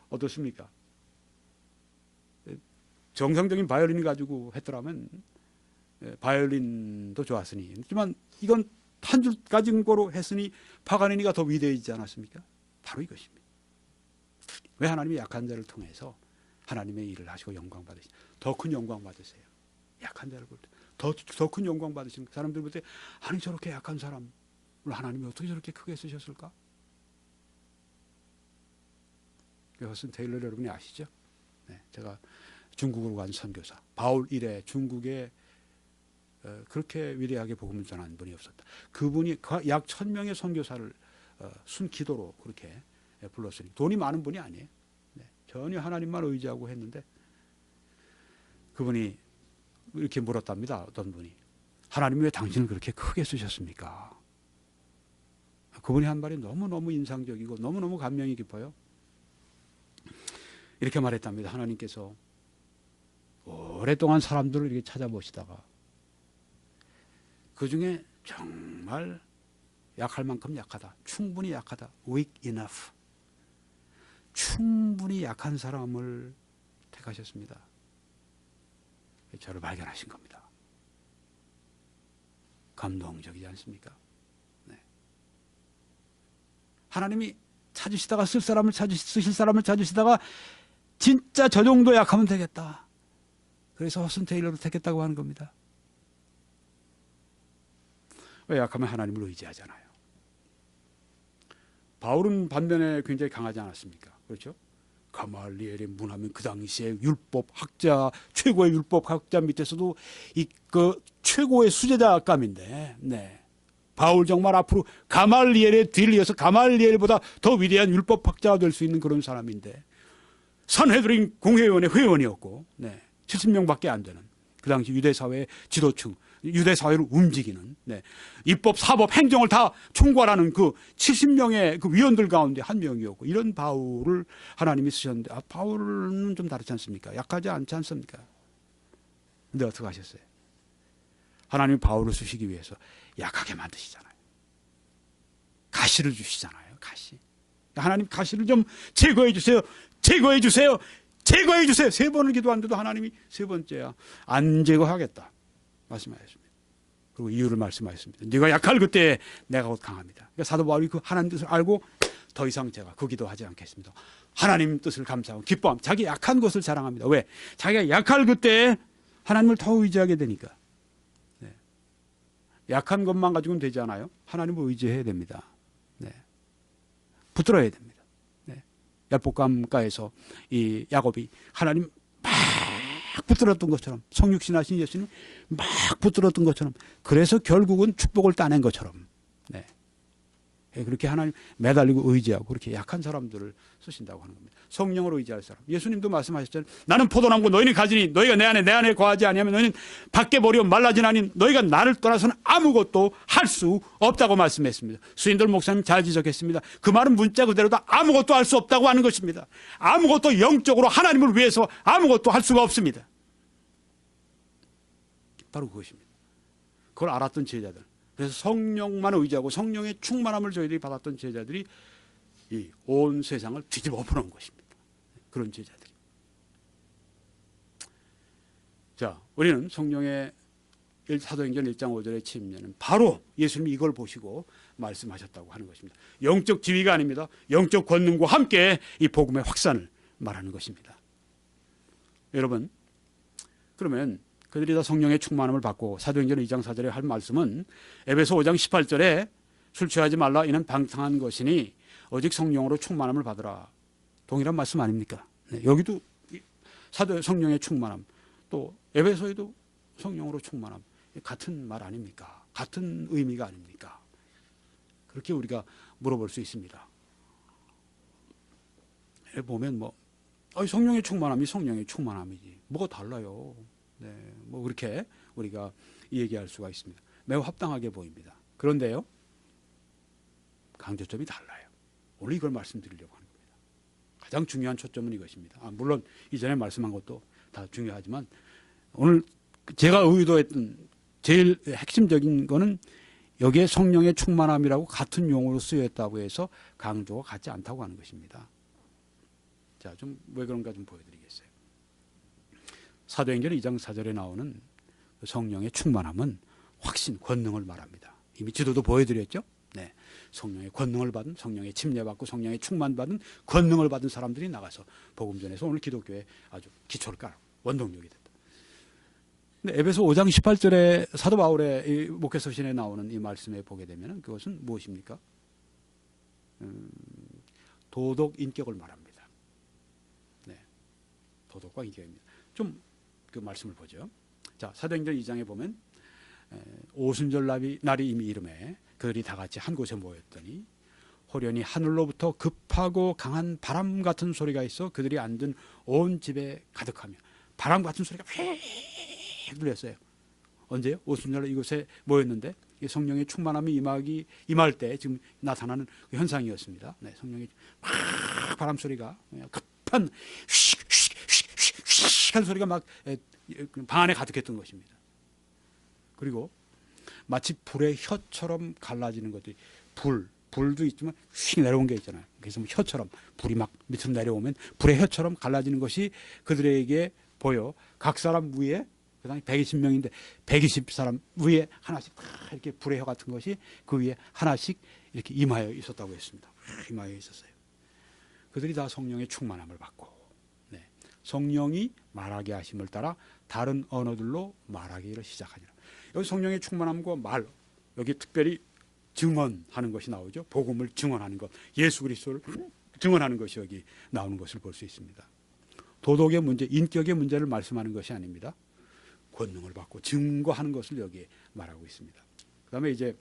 어떻습니까? 정상적인 바이올린 가지고 했더라면 바이올린도 좋았으니, 하지만 이건 한 줄 가진 거로 했으니 파가니니가 더 위대해지지 않았습니까? 바로 이것입니다. 왜 하나님이 약한 자를 통해서 하나님의 일을 하시고 영광 받으시죠? 더 큰 영광 받으세요. 약한 자를 볼 때 더 큰 영광 받으시는 사람들 볼 때, 아니 저렇게 약한 사람을 하나님이 어떻게 저렇게 크게 쓰셨을까? 허슨 테일러 여러분이 아시죠? 네, 제가 중국으로 간 선교사 바울 이래 중국에 그렇게 위대하게 복음을 전하는 분이 없었다. 그분이 약 1000명의 선교사를 순기도로 그렇게 불렀으니, 돈이 많은 분이 아니에요. 네, 전혀 하나님만 의지하고 했는데, 그분이 이렇게 물었답니다. 어떤 분이, 하나님이 왜 당신을 그렇게 크게 쓰셨습니까? 그분이 한 말이 너무너무 인상적이고 너무너무 감명이 깊어요. 이렇게 말했답니다. 하나님께서 오랫동안 사람들을 이렇게 찾아보시다가 그 중에 정말 약할 만큼 약하다, 충분히 약하다, weak enough, 충분히 약한 사람을 택하셨습니다. 저를 발견하신 겁니다. 감동적이지 않습니까? 네. 하나님이 찾으시다가 쓰실 사람을 찾으시다가 진짜 저 정도 약하면 되겠다, 그래서 허슨 테일러를 택했다고 하는 겁니다. 왜 약하면 하나님을 의지하잖아요. 바울은 반면에 굉장히 강하지 않았습니까? 그렇죠? 가말리엘의 문하면 그 당시에 율법학자, 최고의 율법학자 밑에서도 그 최고의 수제자감인데, 네, 바울 정말 앞으로 가말리엘의 뒤를 이어서 가말리엘보다 더 위대한 율법학자가 될 수 있는 그런 사람인데, 산헤드린 공회의원의 회원이었고, 네, 70명밖에 안 되는 그 당시 유대사회의 지도층, 유대사회를 움직이는, 네, 입법, 사법, 행정을 다 총괄하는 그 70명의 그 위원들 가운데 한 명이었고, 이런 바울을 하나님이 쓰셨는데, 바울은 좀 다르지 않습니까? 약하지 않지 않습니까? 근데 어떻게 하셨어요? 하나님이 바울을 쓰시기 위해서 약하게 만드시잖아요. 가시를 주시잖아요. 가시. 하나님 가시를 좀 제거해 주세요. 제거해 주세요. 제거해 주세요. 3번을 기도하는데도 하나님이 3번째야 안 제거하겠다 말씀하셨습니다. 그리고 이유를 말씀하셨습니다. 네가 약할 그때 내가 곧 강합니다. 그러니까 사도 바울이 그 하나님 뜻을 알고 더 이상 제가 그 기도하지 않겠습니다. 하나님 뜻을 감사하고 기뻐함. 자기 약한 것을 자랑합니다. 왜? 자기가 약할 그때 하나님을 더 의지하게 되니까. 네. 약한 것만 가지고는 되지 않아요. 하나님을 의지해야 됩니다. 네. 붙들어야 됩니다. 네. 야복강가에서 이 야곱이 하나님 막 붙들었던 것처럼, 성육신하신 예수님 막 붙들었던 것처럼, 그래서 결국은 축복을 따낸 것처럼, 네. 그렇게 하나님 매달리고 의지하고 그렇게 약한 사람들을 쓰신다고 하는 겁니다. 성령으로 의지할 사람. 예수님도 말씀하셨잖아요. 나는 포도나무고 너희는 가지니 너희가 내 안에 거하지 아니하면 너희는 밖에 버려 말라지나니 너희가 나를 떠나서는 아무것도 할 수 없다고 말씀했습니다. 수인들 목사님 잘 지적했습니다. 그 말은 문자 그대로도 아무것도 할 수 없다고 하는 것입니다. 아무것도 영적으로 하나님을 위해서 아무것도 할 수가 없습니다. 바로 그것입니다. 그걸 알았던 제자들. 그래서 성령만 의지하고 성령의 충만함을 저희들이 받았던 제자들이 이 온 세상을 뒤집어 엎어놓은 것입니다. 그런 제자들이. 자, 우리는 성령의 사도행전 1장 5절의 침례는 바로 예수님이 이걸 보시고 말씀하셨다고 하는 것입니다. 영적 지위가 아닙니다. 영적 권능과 함께 이 복음의 확산을 말하는 것입니다. 여러분, 그러면 그들이 다 성령의 충만함을 받고 사도행전 2장 4절에 할 말씀은 에베소 5장 18절에 술 취하지 말라 이는 방탕한 것이니 오직 성령으로 충만함을 받으라. 동일한 말씀 아닙니까? 네, 여기도 사도 성령의 충만함, 또 에베소에도 성령으로 충만함, 같은 말 아닙니까? 같은 의미가 아닙니까? 그렇게 우리가 물어볼 수 있습니다. 보면 성령의 충만함이 성령의 충만함이지 뭐가 달라요? 네, 그렇게 우리가 얘기할 수가 있습니다. 매우 합당하게 보입니다. 그런데요, 강조점이 달라요. 오늘 이걸 말씀드리려고 하는 겁니다. 가장 중요한 초점은 이것입니다. 물론 이전에 말씀한 것도 다 중요하지만 오늘 제가 의도했던 제일 핵심적인 거는 여기에 성령의 충만함이라고 같은 용어로 쓰였다고 해서 강조가 같지 않다고 하는 것입니다. 자, 좀 왜 그런가 좀 보여드리겠어요. 사도행전 2장 4절에 나오는 성령의 충만함은 확신, 권능을 말합니다. 이미 지도도 보여드렸죠. 네, 성령의 권능을 받은, 성령의 침례받고 성령의 충만받은, 권능을 받은 사람들이 나가서 복음 전해서 오늘 기독교에 아주 기초를 깔고 원동력이 됐다. 근데 에베소 5장 18절에 사도 바울의 이 목회서신에 나오는 이 말씀에 보게 되면 그것은 무엇입니까? 도덕 인격을 말합니다. 네, 도덕과 인격입니다. 좀 그 말씀을 보죠. 자, 사도행전 2장에 보면 오순절 날이 이미 이름에 그들이 다 같이 한 곳에 모였더니 호련히 하늘로부터 급하고 강한 바람 같은 소리가 있어 그들이 앉은 온 집에 가득하며, 바람 같은 소리가 휙 들렸어요. 언제요? 오순절 이곳에 모였는데 성령의 충만함이 임할 때 지금 나타나는 그 현상이었습니다. 네, 성령의 막 바람 소리가 급한 한 소리가 막 방 안에 가득했던 것입니다. 그리고 마치 불의 혀처럼 갈라지는 것들이, 불도 있지만 휙 내려온 게 있잖아요. 그래서 혀처럼 불이 막 밑으로 내려오면 불의 혀처럼 갈라지는 것이 그들에게 보여 각 사람 위에, 그 당시 120명인데 120사람 위에 하나씩 이렇게 불의 혀 같은 것이 그 위에 하나씩 이렇게 임하여 있었다고 했습니다. 임하여 있었어요. 그들이 다 성령의 충만함을 받고, 네, 성령이 말하게 하심을 따라 다른 언어들로 말하기를 시작하니라. 여기 성령의 충만함과 말, 여기 특별히 증언하는 것이 나오죠. 복음을 증언하는 것, 예수 그리스도를 증언하는 것이 여기 나오는 것을 볼 수 있습니다. 도덕의 문제, 인격의 문제를 말씀하는 것이 아닙니다. 권능을 받고 증거하는 것을 여기에 말하고 있습니다. 그 다음에 이제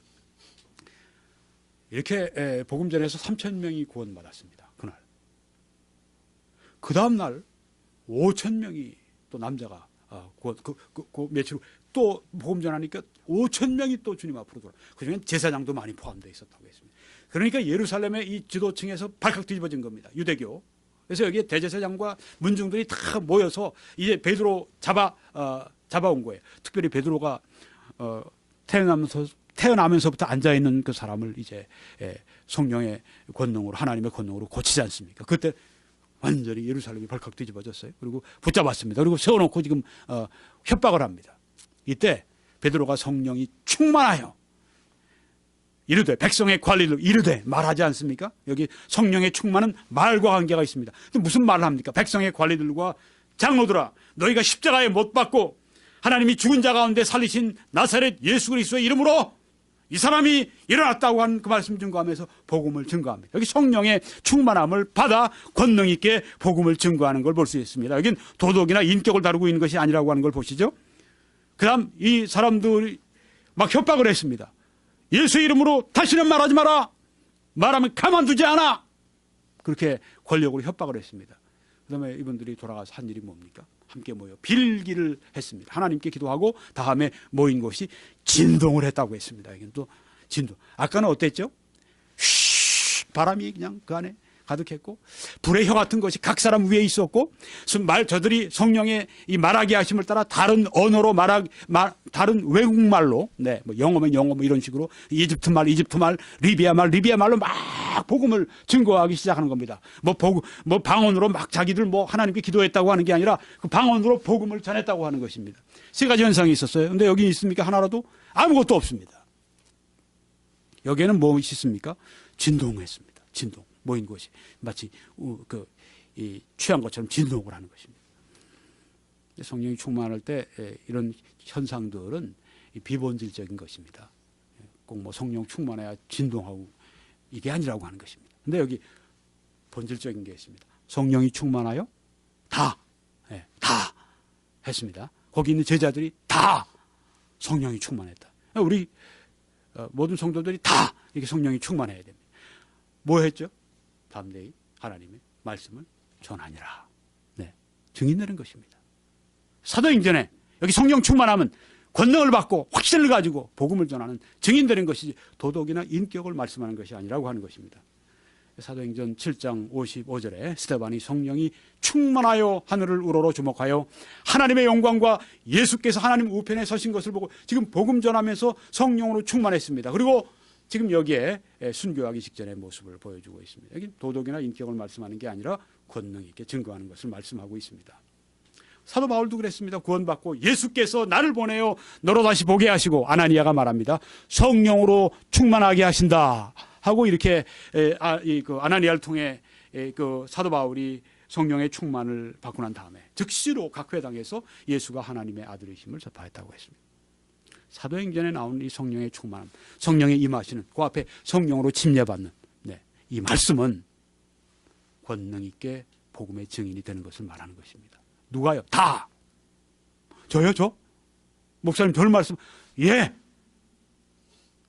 이렇게 복음 전에서 3,000명이 구원받았습니다. 그날. 그 다음날 5,000명이 또 남자가 며칠 또 복음 전하니까 5,000명이 또 주님 앞으로 돌아. 그중에 제사장도 많이 포함되어 있었다고 했습니다. 그러니까 예루살렘의 이 지도층에서 발칵 뒤집어진 겁니다. 유대교. 그래서 여기에 대제사장과 문중들이 다 모여서 이제 베드로 잡아온 거예요. 특별히 베드로가 태어나면서부터 앉아 있는 그 사람을 이제 성령의 권능으로, 하나님의 권능으로 고치지 않습니까? 그때 완전히 예루살렘이 발칵 뒤집어졌어요. 그리고 붙잡았습니다. 그리고 세워놓고 지금 협박을 합니다. 이때 베드로가 성령이 충만하여 이르되 백성의 관리를 이르되 말하지 않습니까? 여기 성령의 충만은 말과 관계가 있습니다. 무슨 말을 합니까? 백성의 관리들과 장로들아, 너희가 십자가에 못 박고 하나님이 죽은 자 가운데 살리신 나사렛 예수 그리스도의 이름으로 이 사람이 일어났다고 하는 그 말씀 증거하면서 복음을 증거합니다. 여기 성령의 충만함을 받아 권능 있게 복음을 증거하는 걸 볼 수 있습니다. 여긴 도덕이나 인격을 다루고 있는 것이 아니라고 하는 걸 보시죠. 그 다음 이 사람들이 막 협박을 했습니다. 예수 이름으로 다시는 말하지 마라. 말하면 가만두지 않아. 그렇게 권력으로 협박을 했습니다. 그 다음에 이분들이 돌아가서 한 일이 뭡니까? 함께 모여 빌기를 했습니다. 하나님께 기도하고 다음에 모인 것이 진동을 했다고 했습니다. 이건 또 진동. 아까는 어땠죠? 바람이 그냥 그 안에 가득했고 불의 혀 같은 것이 각 사람 위에 있었고 저들이 성령의 이 말하게 하심을 따라 다른 언어로 다른 외국말로 뭐 영어면 영어 뭐 이런 식으로 이집트 말 리비아 말로 막 복음을 증거하기 시작하는 겁니다. 뭐 방언으로 막 자기들 뭐 하나님께 기도했다고 하는 게 아니라 그 방언으로 복음을 전했다고 하는 것입니다. 세 가지 현상이 있었어요. 근데 여기 있습니까? 하나라도? 아무것도 없습니다. 여기에는 무엇이 있습니까? 진동했습니다. 진동. 모인 것이 마치 취한 것처럼 진동을 하는 것입니다. 성령이 충만할 때 이런 현상들은 비본질적인 것입니다. 꼭 뭐 성령 충만해야 진동하고 이게 아니라고 하는 것입니다. 근데 여기 본질적인 게 있습니다. 성령이 충만하여 다 했습니다. 거기 있는 제자들이 다 성령이 충만했다. 우리 모든 성도들이 다 이렇게 성령이 충만해야 됩니다. 뭐 했죠? 담대히 하나님의 말씀을 전하니라. 증인되는 것입니다. 사도행전에 여기 성령 충만하면 권능을 받고 확신을 가지고 복음을 전하는 증인되는 것이지 도덕이나 인격을 말씀하는 것이 아니라고 하는 것입니다. 사도행전 7장 55절에 스데반이 성령이 충만하여 하늘을 우러러 주목하여 하나님의 영광과 예수께서 하나님 우편에 서신 것을 보고 지금 복음 전하면서 성령으로 충만했습니다. 그리고 지금 여기에 순교하기 직전의 모습을 보여주고 있습니다. 여기 도덕이나 인격을 말씀하는 게 아니라 권능 있게 증거하는 것을 말씀하고 있습니다. 사도 바울도 그랬습니다. 구원받고 예수께서 나를 보내어 너로 다시 보게 하시고 아나니아가 말합니다. 성령으로 충만하게 하신다 하고 이렇게 아나니아를 통해 그 사도 바울이 성령의 충만을 받고 난 다음에 즉시로 각 회당에서 예수가 하나님의 아들이심을 전파했다고 했습니다. 사도행전에 나오는 이 성령의 충만함, 성령의 임하시는 그 앞에 성령으로 침례받는 이 말씀은 권능 있게 복음의 증인이 되는 것을 말하는 것입니다. 누가요? 다. 저요? 저? 목사님 저를 말씀 예.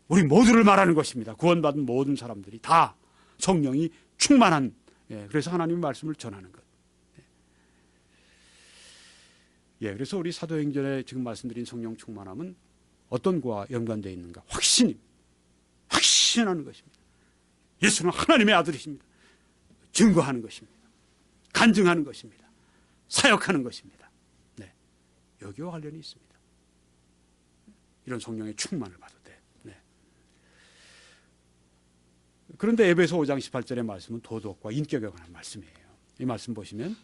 우리 모두를 말하는 것입니다. 구원받은 모든 사람들이 다 성령이 충만한 그래서 하나님의 말씀을 전하는 것. 그래서 우리 사도행전에 지금 말씀드린 성령 충만함은 어떤 거와 연관되어 있는가? 확신하는 것입니다. 예수는 하나님의 아들이십니다. 증거하는 것입니다. 간증하는 것입니다. 사역하는 것입니다. 여기와 관련이 있습니다. 이런 성령의 충만을 받을 때. 그런데 에베소 5장 18절의 말씀은 도덕과 인격에 관한 말씀이에요. 이 말씀 보시면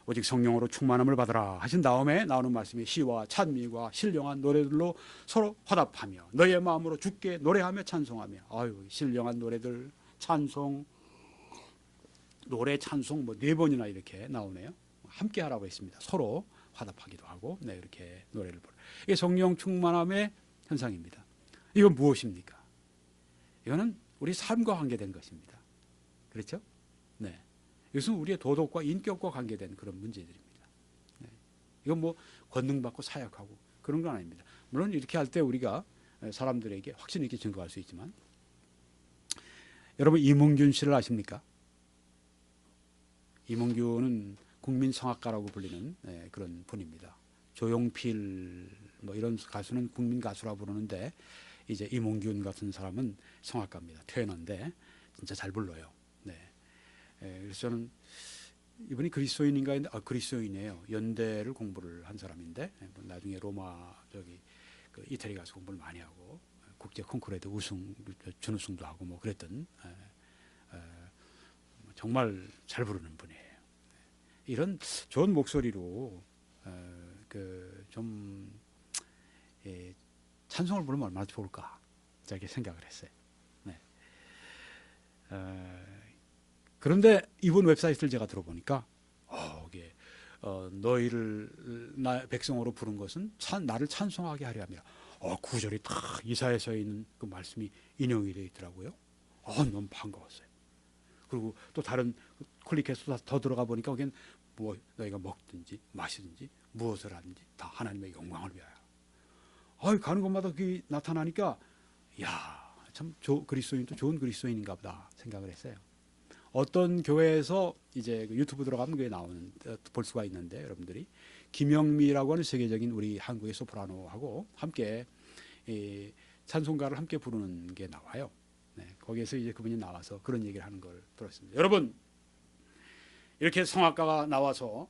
오직 성령으로 충만함을 받으라 하신 다음에 나오는 말씀이 시와 찬미와 신령한 노래들로 서로 화답하며 너의 마음으로 주께 노래하며 찬송하며 신령한 노래들 찬송 노래 찬송 뭐 4번이나 이렇게 나오네요. 함께 하라고 했습니다. 서로 화답하기도 하고 이렇게 노래를 부르. 이게 성령 충만함의 현상입니다. 이건 무엇입니까? 이거는 우리 삶과 관계된 것입니다. 그렇죠? 이것은 우리의 도덕과 인격과 관계된 그런 문제들입니다. 이건 뭐 권능받고 사역하고 그런 건 아닙니다. 물론 이렇게 할 때 우리가 사람들에게 확신 있게 증거할 수 있지만 여러분 이문균 씨를 아십니까? 이문균은 국민성악가라고 불리는 그런 분입니다. 조용필 뭐 이런 가수는 국민 가수라 부르는데 이제 이문균 같은 사람은 성악가입니다. 테너인데 진짜 잘 불러요. 그래서 저는 이분이 그리스도인인가 했는데 그리스도인이에요. 연대를 공부를 한 사람인데 나중에 로마 그 이태리 가서 공부를 많이 하고 국제 콩쿠르에도 준우승도 하고 뭐 그랬던 정말 잘 부르는 분이에요. 이런 좋은 목소리로 좀 찬송을 부르면 얼마나 좋을까 이렇게 생각을 했어요. 네. 그런데 이번 웹사이트를 제가 들어보니까 이게 너희를 나 백성으로 부른 것은 나를 찬송하게 하려 함이라. 구절이 딱 이사야서에 있는 그 말씀이 인용이 되어 있더라고요. 너무 반가웠어요. 그리고 또 다른 클릭해서 더 들어가 보니까 거기는 뭐 너희가 먹든지 마시든지 무엇을 하든지 다 하나님의 영광을 위하여. 가는 곳마다 그게 나타나니까 참 그리스도인도 좋은 그리스도인인가 보다 생각을 했어요. 어떤 교회에서 이제 유튜브 들어가면 그게 나오는 볼 수가 있는데, 여러분들이 김영미라고 하는 세계적인 우리 한국의 소프라노하고 함께 찬송가를 함께 부르는 게 나와요. 네, 거기에서 이제 그분이 나와서 그런 얘기를 하는 걸 들었습니다. 여러분, 이렇게 성악가가 나와서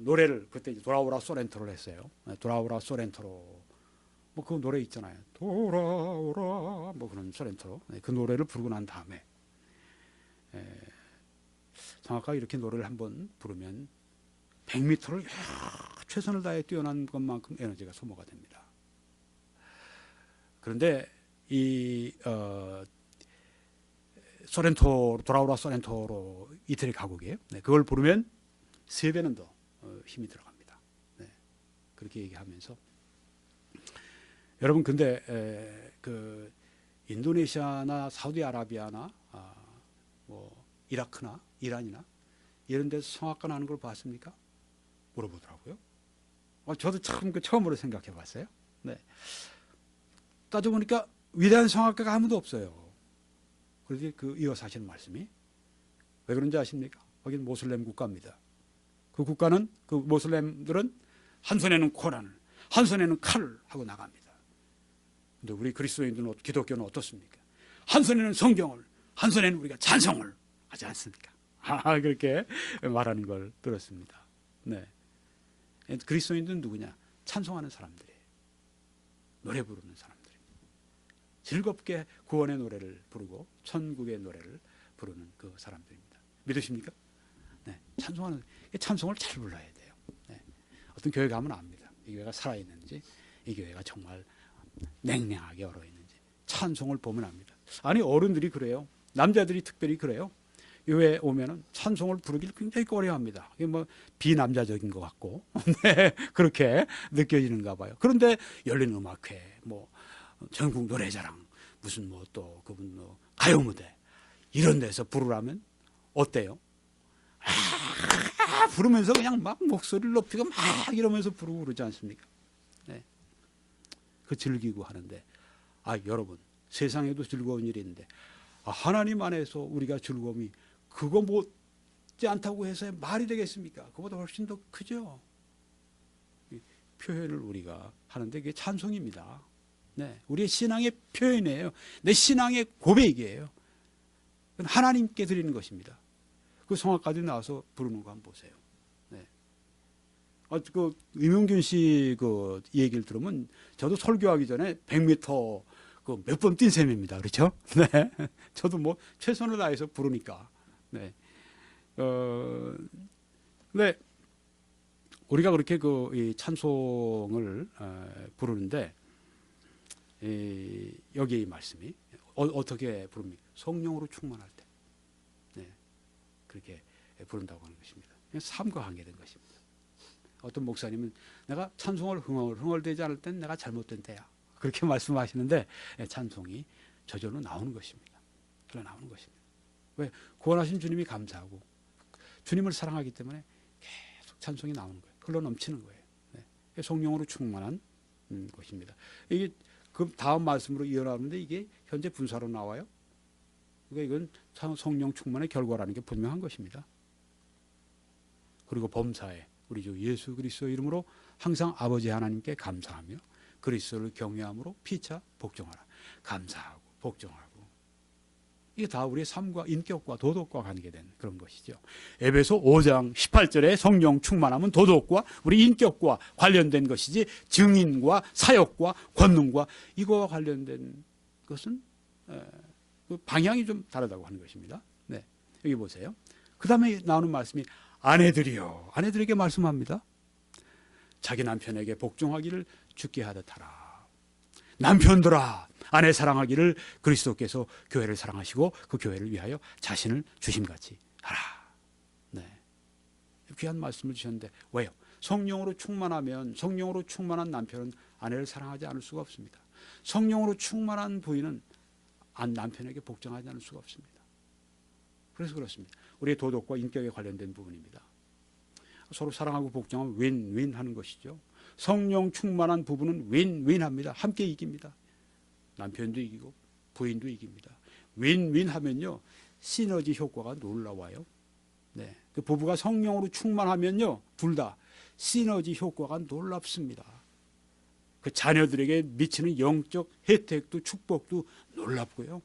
노래를 그때 이제 돌아오라 소렌토를 했어요. 돌아오라 소렌토로 뭐 그 노래 있잖아요. 돌아오라 뭐 그런 소렌토로. 그 노래를 부르고 난 다음에 성악가가 이렇게 노래를 한번 부르면 100m를 최선을 다해 뛰어난 것만큼 에너지가 소모가 됩니다. 그런데 이 소렌토 돌아오라 소렌토로 이태리 가곡이에요. 네, 그걸 부르면 3배는 더 힘이 들어갑니다. 네, 그렇게 얘기하면서 여러분, 근데 그 인도네시아나 사우디아라비아나 뭐 이라크나 이란이나 이런 데서 성악가 나는 걸 봤습니까? 물어보더라고요. 저도 참 처음으로 생각해 봤어요. 네. 따져보니까 위대한 성악가가 아무도 없어요. 그래서 이어서 하시는 말씀이 왜 그런지 아십니까? 거기는 모슬렘 국가입니다. 그 국가는, 그 모슬렘들은 한 손에는 코란을, 한 손에는 칼을 하고 나갑니다. 근데 우리 그리스도인들은, 기독교는 어떻습니까? 한 손에는 성경을, 한 손에는 우리가 찬송을 하지 않습니까? 그렇게 말하는 걸 들었습니다. 네. 그리스도인들은 누구냐? 찬송하는 사람들이에요. 노래 부르는 사람들입니다. 즐겁게 구원의 노래를 부르고 천국의 노래를 부르는 그 사람들입니다. 믿으십니까? 네. 찬송을 잘 불러야 돼요. 네. 어떤 교회 가면 압니다. 이 교회가 살아있는지, 이 교회가 정말 냉랭하게 얼어있는지 찬송을 보면 압니다. 아니, 어른들이 그래요. 남자들이 특별히 그래요. 교회에 오면은 찬송을 부르기를 굉장히 꺼려합니다. 이게 뭐 비남자적인 것 같고 네, 그렇게 느껴지는가 봐요. 그런데 열린 음악회, 뭐 전국 노래자랑, 무슨 뭐 또 그분 뭐 가요 무대 이런 데서 부르라면 어때요? 부르면서 그냥 막 목소리를 높이고 막 이러면서 부르고 그러지 않습니까? 네. 그 즐기고 하는데, 여러분, 세상에도 즐거운 일이 있는데 하나님 안에서 우리가 즐거움이 그거 못지 않다고 해서 말이 되겠습니까? 그보다 훨씬 더 크죠. 표현을 우리가 하는데 그게 찬송입니다. 네, 우리의 신앙의 표현이에요. 내 신앙의 고백이에요. 하나님께 드리는 것입니다. 그 성악가들이 나와서 부르는 거 한번 보세요. 네. 그 임용균 씨 그 얘기를 들으면 저도 설교하기 전에 100m 그 몇 번 뛴 셈입니다. 그렇죠? 네. 저도 뭐 최선을 다해서 부르니까. 네. 근데 우리가 그렇게 이 찬송을 부르는데, 여기 이 말씀이 어떻게 부릅니까? 성령으로 충만할 때. 네. 그렇게 부른다고 하는 것입니다. 삶과 관계된 것입니다. 어떤 목사님은 내가 찬송을 흥얼대지 않을 땐 내가 잘못된 때야, 그렇게 말씀하시는데, 찬송이 저절로 나오는 것입니다. 흘러나오는 것입니다. 왜? 구원하신 주님이 감사하고 주님을 사랑하기 때문에 계속 찬송이 나오는 거예요. 흘러넘치는 거예요. 네. 성령으로 충만한 것입니다. 이게 그 다음 말씀으로 이어나오는데 이게 현재 분사로 나와요. 그러니까 이건 성령 충만의 결과라는 게 분명한 것입니다. 그리고 범사에 우리 주 예수 그리스도 이름으로 항상 아버지 하나님께 감사하며 그리스도를 경외함으로 피차 복종하라. 감사하고 복종하고, 이게 다 우리의 삶과 인격과 도덕과 관계된 그런 것이죠. 에베소 5장 18절에 성령 충만함은 도덕과 우리 인격과 관련된 것이지, 증인과 사역과 권능과 이거와 관련된 것은 그 방향이 좀 다르다고 하는 것입니다. 네, 여기 보세요. 그 다음에 나오는 말씀이 아내들이여, 아내들에게 말씀합니다. 자기 남편에게 복종하기를 죽게 하듯 하라. 남편들아, 아내 사랑하기를 그리스도께서 교회를 사랑하시고 그 교회를 위하여 자신을 주심같이 하라. 네. 귀한 말씀을 주셨는데 왜요? 성령으로 충만하면, 성령으로 충만한 남편은 아내를 사랑하지 않을 수가 없습니다. 성령으로 충만한 부인은 남편에게 복종하지 않을 수가 없습니다. 그래서 그렇습니다. 우리의 도덕과 인격에 관련된 부분입니다. 서로 사랑하고 복종하면 윈윈 하는 것이죠. 성령 충만한 부부는 윈윈 합니다. 함께 이깁니다. 남편도 이기고 부인도 이깁니다. 윈윈 하면요, 시너지 효과가 놀라워요. 네. 그 부부가 성령으로 충만하면요, 둘 다 시너지 효과가 놀랍습니다. 그 자녀들에게 미치는 영적 혜택도 축복도 놀랍고요.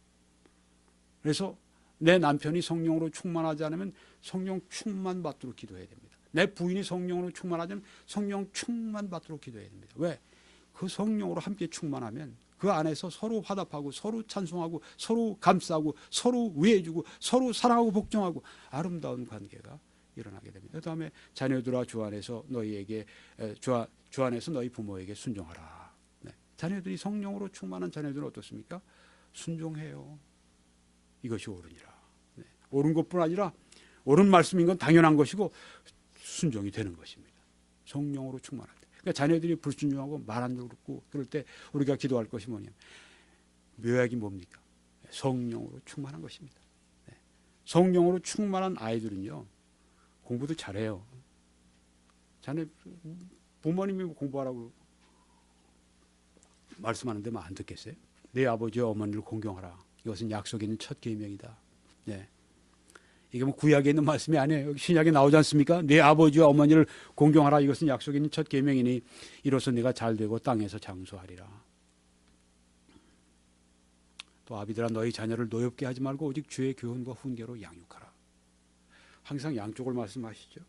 그래서 내 남편이 성령으로 충만하지 않으면 성령 충만 받도록 기도해야 됩니다. 내 부인이 성령으로 충만하지 않으면 성령 충만 받도록 기도해야 됩니다. 왜? 그 성령으로 함께 충만하면 그 안에서 서로 화답하고 서로 찬송하고 서로 감싸고 서로 위해주고 서로 사랑하고 복종하고 아름다운 관계가 일어나게 됩니다. 그 다음에 자녀들아 주 안에서 너희에게 주 안에서 너희 부모에게 순종하라. 네. 자녀들이 성령으로 충만한 자녀들은 어떻습니까? 순종해요. 이것이 옳으니라. 네. 옳은 것뿐 아니라 옳은 말씀인 건 당연한 것이고 순종이 되는 것입니다. 성령으로 충만할 때. 그러니까 자녀들이 불순종하고 말 안 듣고 그럴 때 우리가 기도할 것이 뭐냐면 묘약이 뭡니까? 성령으로 충만한 것입니다. 네. 성령으로 충만한 아이들은요, 공부도 잘해요. 자네 부모님이 공부하라고 말씀하는데 안 듣겠어요? 내 아버지와 어머니를 공경하라. 이것은 약속에 있는 첫 계명이다. 네. 이게 뭐 구약에 있는 말씀이 아니에요. 신약에 나오지 않습니까? 내 아버지와 어머니를 공경하라. 이것은 약속에 있는 첫 계명이니 이로써 네가 잘되고 땅에서 장수하리라. 또 아비들아 너희 자녀를 노엽게 하지 말고 오직 주의 교훈과 훈계로 양육하라. 항상 양쪽을 말씀하시죠.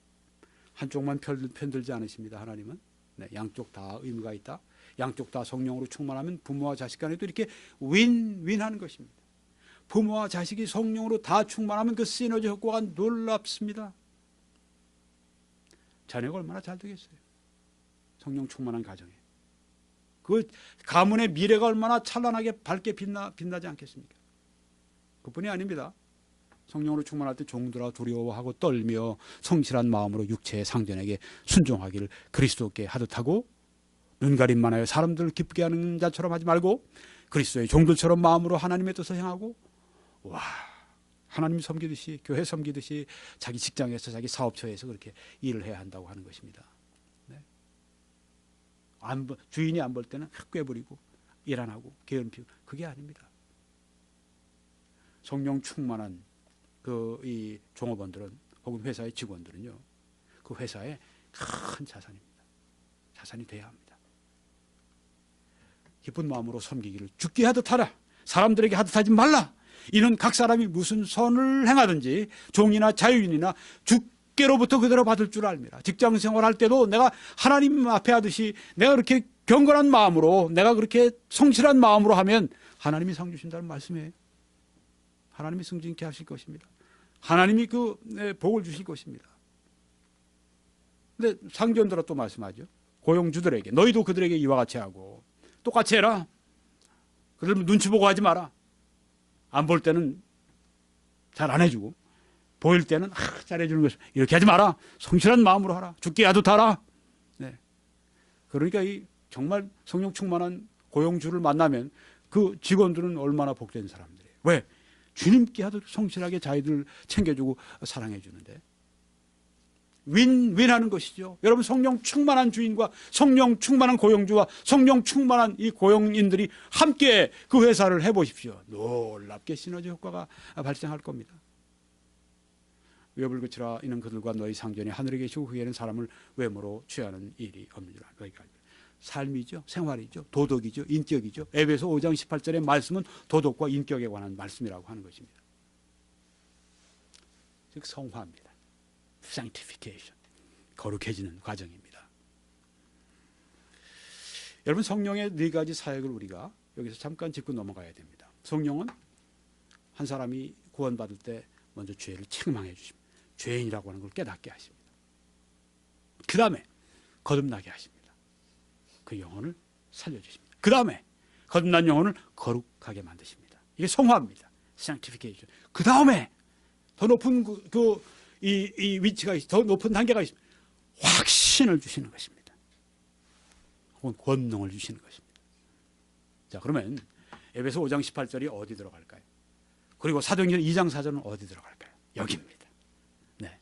한쪽만 편들지 않으십니다. 하나님은. 네, 양쪽 다 의미가 있다. 양쪽 다 성령으로 충만하면 부모와 자식 간에도 이렇게 윈윈하는 것입니다. 부모와 자식이 성령으로 다 충만하면 그 시너지 효과가 놀랍습니다. 자녀가 얼마나 잘 되겠어요. 성령 충만한 가정에. 그 가문의 미래가 얼마나 찬란하게 밝게 빛나지 않겠습니까? 그뿐이 아닙니다. 성령으로 충만할 때 종들아 두려워하고 떨며 성실한 마음으로 육체의 상전에게 순종하기를 그리스도께 하듯 하고 눈가림만 하여 사람들을 기쁘게 하는 자처럼 하지 말고 그리스도의 종들처럼 마음으로 하나님의 뜻을 행하고 하나님 섬기듯이 교회 섬기듯이 자기 직장에서 자기 사업처에서 그렇게 일을 해야 한다고 하는 것입니다. 네. 주인이 안 볼 때는 꾀부리고 일 안 하고 게으름 피우고 그게 아닙니다. 성령 충만한 이 종업원들은 혹은 회사의 직원들은요, 그 회사의 큰 자산입니다. 자산이 돼야 합니다. 기쁜 마음으로 섬기기를 죽게 하듯 하라. 사람들에게 하듯 하지 말라. 이는 각 사람이 무슨 선을 행하든지 종이나 자유인이나 주께로부터 그대로 받을 줄 알미라. 직장 생활할 때도 내가 하나님 앞에 하듯이 내가 그렇게 경건한 마음으로 내가 그렇게 성실한 마음으로 하면 하나님이 상 주신다는 말씀이에요. 하나님이 승진케 하실 것입니다. 하나님이 그 복을 주실 것입니다. 근데 상전들아 또 말씀하죠. 고용주들에게 너희도 그들에게 이와 같이 하고 똑같이 해라. 그들 눈치 보고 하지 마라. 안 볼 때는 잘 안 해주고 보일 때는 잘해주는 것을 이렇게 하지 마라. 성실한 마음으로 하라. 죽게 하듯 하라. 네. 그러니까 이 정말 성령 충만한 고용주를 만나면 그 직원들은 얼마나 복된 사람들이에요. 왜? 주님께 하듯 성실하게 자기들 챙겨주고 사랑해 주는데 윈윈하는 것이죠. 여러분 성령 충만한 주인과 성령 충만한 고용주와 성령 충만한 이 고용인들이 함께 그 회사를 해보십시오. 놀랍게 시너지 효과가 발생할 겁니다. 위협을 그치라. 이는 그들과 너희 상전이 하늘에 계시고 후에는 사람을 외모로 취하는 일이 없느니라. 삶이죠. 생활이죠. 도덕이죠. 인격이죠. 에베소 5장 18절의 말씀은 도덕과 인격에 관한 말씀이라고 하는 것입니다. 즉 성화입니다. sanctification. 거룩해지는 과정입니다. 여러분 성령의 네 가지 사역을 우리가 여기서 잠깐 짚고 넘어가야 됩니다. 성령은 한 사람이 구원받을 때 먼저 죄를 책망해 주십니다. 죄인이라고 하는 걸 깨닫게 하십니다. 그 다음에 거듭나게 하십니다. 그 영혼을 살려주십니다. 그 다음에 거듭난 영혼을 거룩하게 만드십니다. 이게 성화입니다. sanctification. 그 다음에 더 높은 이 위치가 더 높은 단계가 있습니다. 확신을 주시는 것입니다. 혹은 권능을 주시는 것입니다. 자, 그러면 에베소 5장 18절이 어디 들어갈까요? 그리고 사도행전 2장 4절은 어디 들어갈까요? 여기입니다. 네.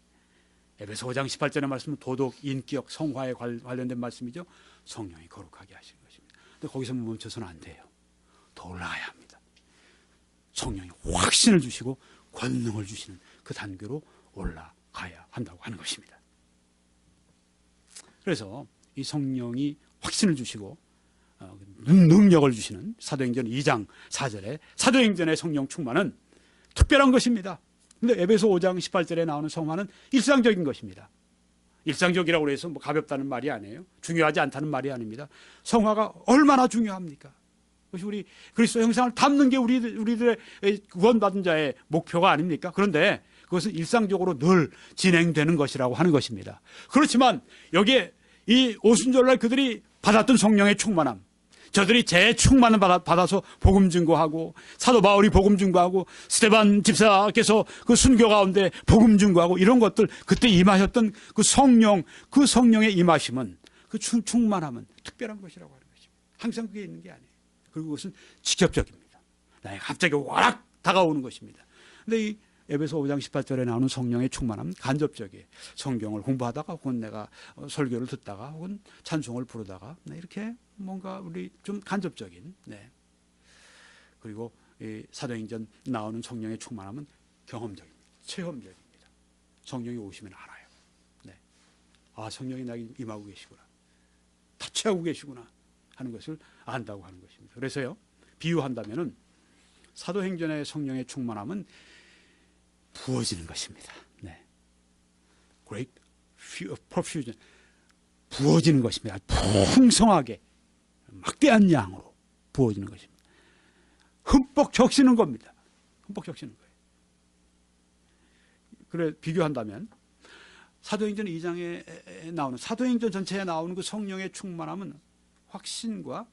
에베소 5장 18절의 말씀은 도덕, 인격, 성화에 관련된 말씀이죠. 성령이 거룩하게 하시는 것입니다. 근데 거기서 멈춰서는 안 돼요. 더 올라가야 합니다. 성령이 확신을 주시고 권능을 주시는 그 단계로 올라가야 한다고 하는 것입니다. 그래서 이 성령이 확신을 주시고 능력을 주시는 사도행전 2장 4절에 사도행전의 성령 충만은 특별한 것입니다. 그런데 에베소 5장 18절에 나오는 성화는 일상적인 것입니다. 일상적이라고 해서 뭐 가볍다는 말이 아니에요. 중요하지 않다는 말이 아닙니다. 성화가 얼마나 중요합니까? 그것이 우리 그리스도 형상을 담는 게 우리들의 구원받은 자의 목표가 아닙니까? 그런데 그것은 일상적으로 늘 진행되는 것이라고 하는 것입니다. 그렇지만 여기에 이 오순절날 그들이 받았던 성령의 충만함, 저들이 재충만을 받아서 복음 증거하고 사도 바울이 복음 증거하고 스데반 집사께서 그 순교 가운데 복음 증거하고 이런 것들 그때 임하셨던 그 성령, 그 성령의 임하심은 그 충만함은 특별한 것이라고 하는 것입니다. 항상 그게 있는 게 아니에요. 그리고 그것은 직접적입니다. 나에게 갑자기 와락 다가오는 것입니다. 근데 이 에베소 5장 18절에 나오는 성령의 충만함은 간접적이에요. 성경을 공부하다가 혹은 내가 설교를 듣다가 혹은 찬송을 부르다가 이렇게 뭔가 우리 좀 간접적인. 네. 그리고 이 사도행전 나오는 성령의 충만함은 경험적입니다. 체험적입니다. 성령이 오시면 알아요. 네. 아, 성령이 나에게 임하고 계시구나. 터치하고 계시구나 하는 것을 안다고 하는 것입니다. 그래서요, 비유한다면은 사도행전의 성령의 충만함은 부어지는 것입니다. 네. Great profusion. 부어지는 것입니다. 풍성하게 막대한 양으로 부어지는 것입니다. 흠뻑 적시는 겁니다. 흠뻑 적시는 거예요. 그래 비교한다면 사도행전 2장에 나오는 사도행전 전체에 나오는 그 성령의 충만함은 확신과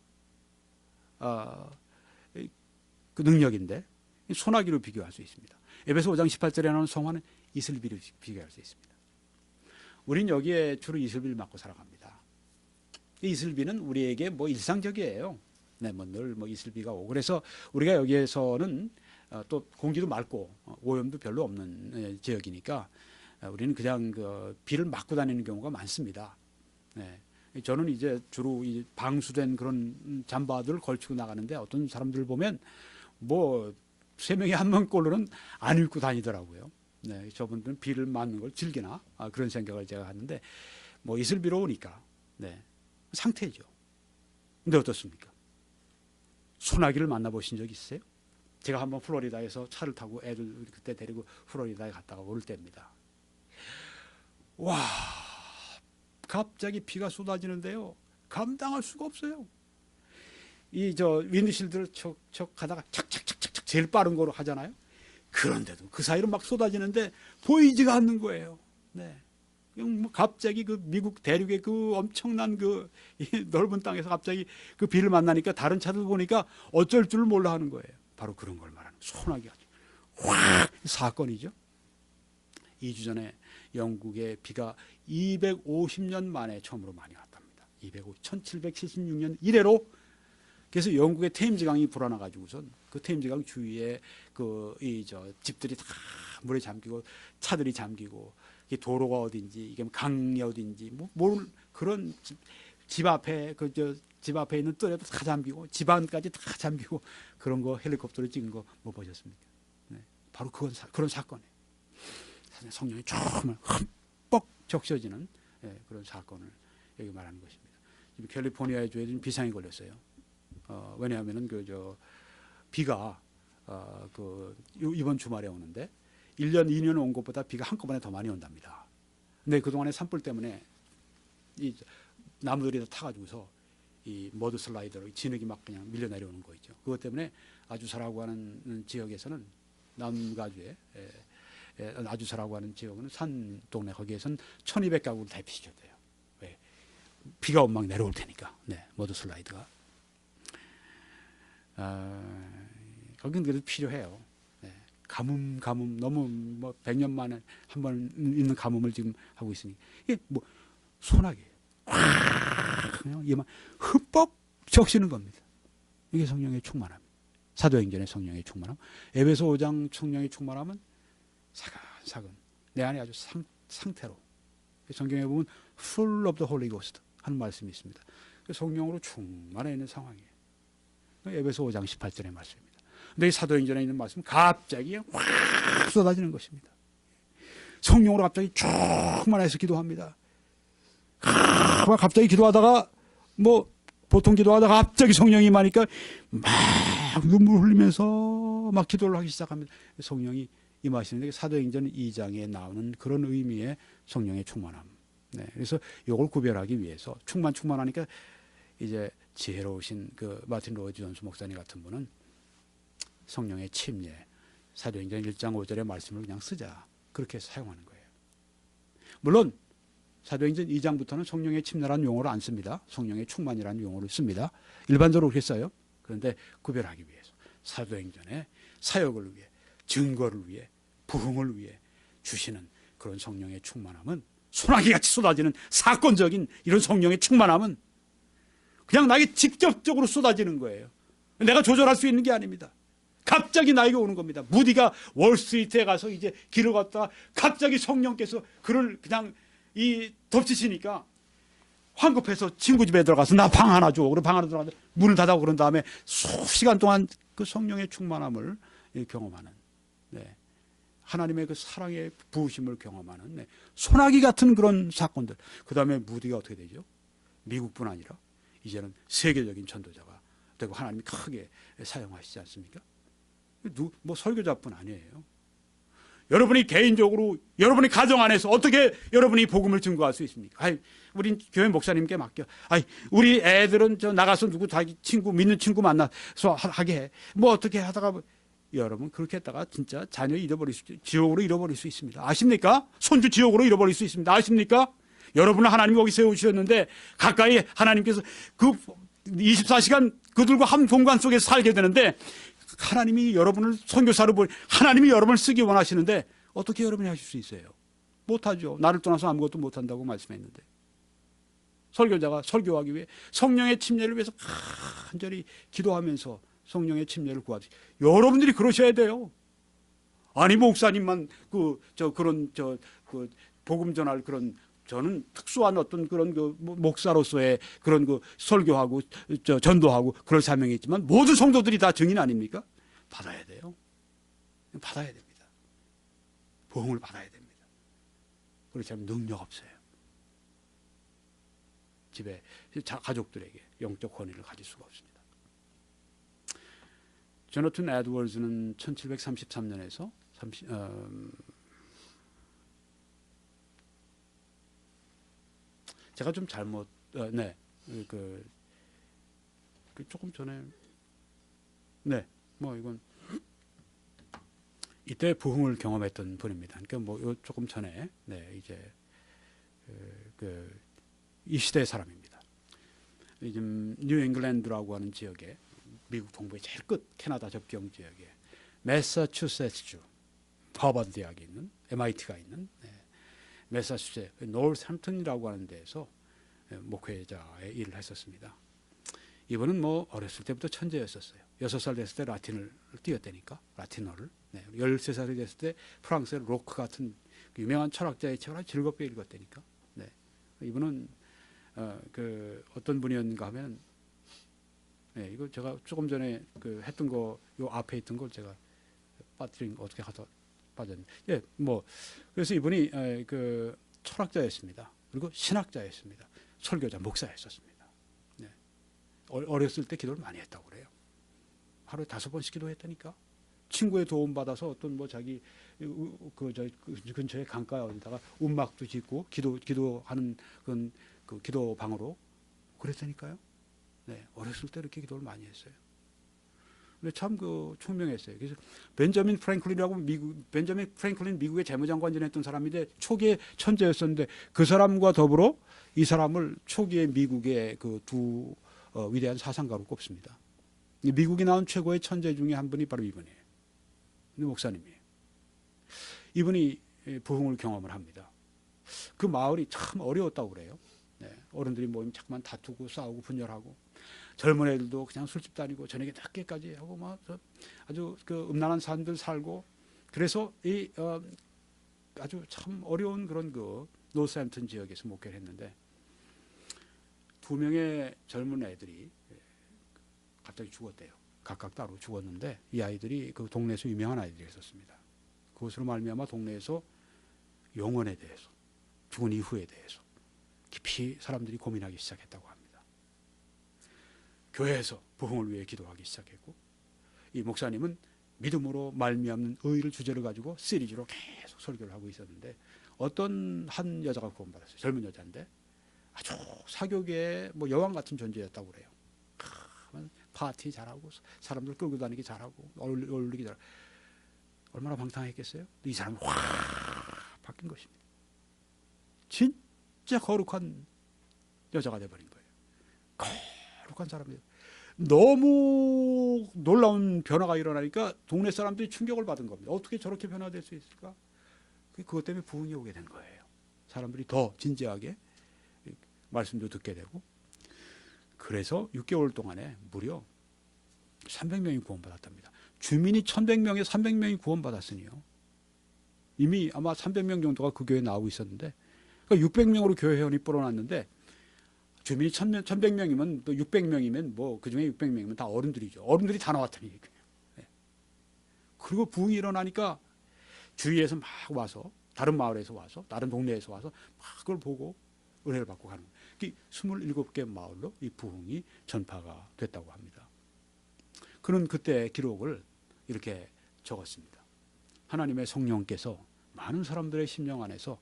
그 능력인데 소나기로 비교할 수 있습니다. 에베소 5장 18절에 나오는 성화는 이슬비를 비교할 수 있습니다. 우린 여기에 주로 이슬비를 맞고 살아갑니다. 이슬비는 우리에게 뭐 일상적이에요. 네, 뭐 늘 뭐 이슬비가 오고 그래서 우리가 여기에서는 또 공기도 맑고 오염도 별로 없는 지역이니까 우리는 그냥 그 비를 맞고 다니는 경우가 많습니다. 네. 저는 이제 주로 이 방수된 그런 잠바들을 걸치고 나가는데 어떤 사람들 보면 뭐 3명에 1명꼴로는 안 입고 다니더라고요. 네, 저분들은 비를 맞는 걸 즐기나 그런 생각을 제가 하는데 뭐 이슬비로 오니까 네, 상태죠. 근데 어떻습니까? 소나기를 만나보신 적 있어요? 제가 한번 플로리다에서 차를 타고 애들 그때 데리고 플로리다에 갔다가 올 때입니다. 와, 갑자기 비가 쏟아지는데요. 감당할 수가 없어요. 이 윈드실드를 척 가다가 착착착착 제일 빠른 거로 하잖아요. 그런데도 그 사이로 막 쏟아지는데 보이지가 않는 거예요. 네. 뭐 갑자기 그 미국 대륙의 그 엄청난 그 넓은 땅에서 갑자기 그 비를 만나니까 다른 차들 보니까 어쩔 줄 몰라 하는 거예요. 바로 그런 걸 말하는 소나기가 확 사건이죠. 2주 전에 영국의 비가 250년 만에 처음으로 많이 왔답니다. 1776년 이래로. 그래서 영국의 테임즈강이 불어나가지고선 그 테임즈강 주위에 집들이 다 물에 잠기고 차들이 잠기고 도로가 어딘지 이게 강이 어딘지 그런 집 앞에 집 앞에 있는 뜰에도 다 잠기고 집 안까지 다 잠기고 그런 거 헬리콥터로 찍은 거 못 보셨습니까? 네. 바로 그런 사건이에요. 성령이 정말 흠뻑 적셔지는 그런 사건을 여기 말하는 것입니다. 지금 캘리포니아의 주에 좀 비상이 걸렸어요. 왜냐하면은 비가 이번 주말에 오는데 1년, 2년 온 것보다 비가 한꺼번에 더 많이 온답니다. 근데 그동안에 산불 때문에 이 나무들이 다 타가지고서 이 머드 슬라이더로 진흙이 막 그냥 밀려 내려오는 거 있죠. 그것 때문에 아주사라고 하는 지역에서는 남가주에 아주사라고 하는 지역은 산 동네 거기에서는 1200가구를 다 비춰줘요. 왜? 비가 막 내려올 테니까. 네, 머드 슬라이드가. 거긴 그래도 필요해요. 네. 가뭄 너무 뭐 100년 만에 한 번 있는 가뭄을 지금 하고 있으니 이게 뭐 소나기예요. 그냥 이만 흠뻑 적시는 겁니다. 이게 성령의 충만함. 사도행전의 성령의 충만함. 에베소 5장 성령의 충만함은 사근사근 내 안에 아주 상태로. 성경에 보면 full of the Holy Ghost 하는 말씀이 있습니다. 성령으로 충만해 있는 상황이에요. 에베소 5장 18절의 말씀입니다. 근데 이 사도행전에 있는 말씀은 갑자기 확 쏟아지는 것입니다. 성령으로 갑자기 충만해서 기도합니다. 갑자기 기도하다가 뭐 보통 기도하다가 갑자기 성령이 임하니까 막 눈물 흘리면서 막 기도를 하기 시작합니다. 성령이 임하시는데 사도행전 2장에 나오는 그런 의미의 성령의 충만함. 네, 그래서 이걸 구별하기 위해서 충만하니까 이제 지혜로우신 그 마틴 로이드 존스 목사님 같은 분은 성령의 침례, 사도행전 1장 5절의 말씀을 그냥 쓰자. 그렇게 사용하는 거예요. 물론 사도행전 2장부터는 성령의 침례라는 용어를 안 씁니다. 성령의 충만이라는 용어를 씁니다. 일반적으로 그렇게 써요. 그런데 구별하기 위해서 사도행전의 사역을 위해, 증거를 위해, 부흥을 위해 주시는 그런 성령의 충만함은 소나기같이 쏟아지는 사건적인 이런 성령의 충만함은 그냥 나에게 직접적으로 쏟아지는 거예요. 내가 조절할 수 있는 게 아닙니다. 갑자기 나에게 오는 겁니다. 무디가 월스트리트에 가서 이제 길을 걷다가 갑자기 성령께서 그를 그냥 덮치시니까 황급해서 친구 집에 들어가서 나 방 하나 줘. 그리고 방 하나 들어가서 문을 닫아고 그런 다음에 수시간 동안 그 성령의 충만함을 경험하는, 네. 하나님의 그 사랑의 부으심을 경험하는, 네. 소나기 같은 그런 사건들. 그 다음에 무디가 어떻게 되죠? 미국뿐 아니라 이제는 세계적인 전도자가 되고 하나님이 크게 사용하시지 않습니까? 뭐 설교자뿐 아니에요. 여러분이 개인적으로 여러분의 가정 안에서 어떻게 여러분이 복음을 증거할 수 있습니까? 우린 교회 목사님께 맡겨. 우리 애들은 나가서 누구 자기 친구 믿는 친구 만나서 하게 해. 뭐 어떻게 하다가 여러분 그렇게 했다가 진짜 자녀 잃어버릴 수, 지옥으로 잃어버릴 수 있습니다. 아십니까? 손주 지옥으로 잃어버릴 수 있습니다. 아십니까? 여러분을 하나님이 거기 세우셨는데 가까이 하나님께서 그 24시간 그들과 한 공간 속에서 살게 되는데 하나님이 여러분을 선교사로 하나님이 여러분을 쓰기 원하시는데 어떻게 여러분이 하실 수 있어요? 못하죠. 나를 떠나서 아무것도 못한다고 말씀했는데 설교자가 설교하기 위해 성령의 침례를 위해서 간절히 기도하면서 성령의 침례를 구하듯이 여러분들이 그러셔야 돼요. 아니 목사님만 그런 복음 전할 그런 저는 특수한 어떤 그런 목사로서의 그런 설교하고 전도하고 그럴 사명이 있지만 모든 성도들이 다 증인 아닙니까? 받아야 돼요. 받아야 됩니다. 보응을 받아야 됩니다. 그렇지 않으면 능력 없어요. 집에 가족들에게 영적 권위를 가질 수가 없습니다. 조나탄 에드워즈는 1733년에서 제가 좀 잘못, 조금 전에, 이건 이때 부흥을 경험했던 분입니다. 그러니까 조금 전에, 이제 이 시대의 사람입니다. 지금 뉴 잉글랜드라고 하는 지역에 미국 동부의 제일 끝 캐나다 접경 지역에 매사추세츠주 하버드 대학이 있는 MIT가 있는. 매사추세츠 노스햄튼이라고 하는 데에서 목회자의 일을 했었습니다. 이분은 어렸을 때부터 천재였었어요. 6살 됐을 때 라틴을 띄었다니까, 라틴어를. 13살이 됐을 때 프랑스의 로크 같은 유명한 철학자의 책을 아주 즐겁게 읽었다니까. 이분은 어떤 분이었는가 하면, 이거 제가 조금 전에 했던 거, 요 앞에 있던 걸 제가 빠뜨린 거 어떻게 하다 빠졌는데, 그래서 이분이 철학자였습니다. 그리고 신학자였습니다. 설교자, 목사였었습니다. 어렸을 때 기도를 많이 했다고 그래요. 하루에 5번씩 기도했다니까. 친구의 도움 받아서 어떤 자기 근처에 강가 어디다가 움막도 짓고 기도하는 그런 기도방으로 그랬다니까요. 어렸을 때 이렇게 기도를 많이 했어요. 근데 참 총명했어요. 그래서 벤자민 프랭클린이라고 미국의 재무장관 지냈던 사람인데 초기에 천재였었는데 그 사람과 더불어 이 사람을 초기에 미국의 두 위대한 사상가로 꼽습니다. 미국이 낳은 최고의 천재 중에 한 분이 바로 이분이에요. 목사님이에요. 이분이 부흥을 경험을 합니다. 그 마을이 참 어려웠다고 그래요. 네, 어른들이 모이면 자꾸만 다투고 싸우고 분열하고, 젊은 애들도 그냥 술집 다니고 저녁에 늦게까지 하고 막 아주 그 음란한 삶들 살고, 그래서 아주 참 어려운 그런 그 노스햄튼 지역에서 목회를 했는데, 두 명의 젊은 애들이 갑자기 죽었대요. 각각 따로 죽었는데, 이 아이들이 그 동네에서 유명한 아이들이었습니다. 그것으로 말미암아 동네에서 영혼에 대해서, 죽은 이후에 대해서 깊이 사람들이 고민하기 시작했다고 합니다. 교회에서 부흥을 위해 기도하기 시작했고, 이 목사님은 믿음으로 말미암는 의의를 주제로 가지고 시리즈로 계속 설교를 하고 있었는데, 어떤 한 여자가 구원받았어요. 젊은 여자인데 아주 사교계의 뭐 여왕 같은 존재였다고 그래요. 파티 잘하고 사람들 끌고 다니기 잘하고 어울리기 잘하고, 얼마나 방탕했겠어요? 이 사람은 확 바뀐 것입니다. 진짜 거룩한 여자가 돼버린 거예요. 거룩한 사람이에요. 너무 놀라운 변화가 일어나니까 동네 사람들이 충격을 받은 겁니다. 어떻게 저렇게 변화될 수 있을까? 그것 때문에 부흥이 오게 된 거예요. 사람들이 더 진지하게 말씀도 듣게 되고, 그래서 6개월 동안에 무려 300명이 구원받았답니다. 주민이 1100명에 300명이 구원받았으니요. 이미 아마 300명 정도가 그 교회에 나오고 있었는데, 그러니까 600명으로 교회 회원이 불어났는데, 주민이 1100명이면 또 600명이면 뭐 그중에 600명이면 다 어른들이죠. 어른들이 다 나왔다는 얘기예요. 그리고 부흥이 일어나니까 주위에서 막 와서, 다른 마을에서 와서, 다른 동네에서 와서 막 그걸 보고 은혜를 받고 가는 거예요. 27개 마을로 이 부흥이 전파가 됐다고 합니다. 그는 그때 기록을 이렇게 적었습니다. 하나님의 성령께서 많은 사람들의 심령 안에서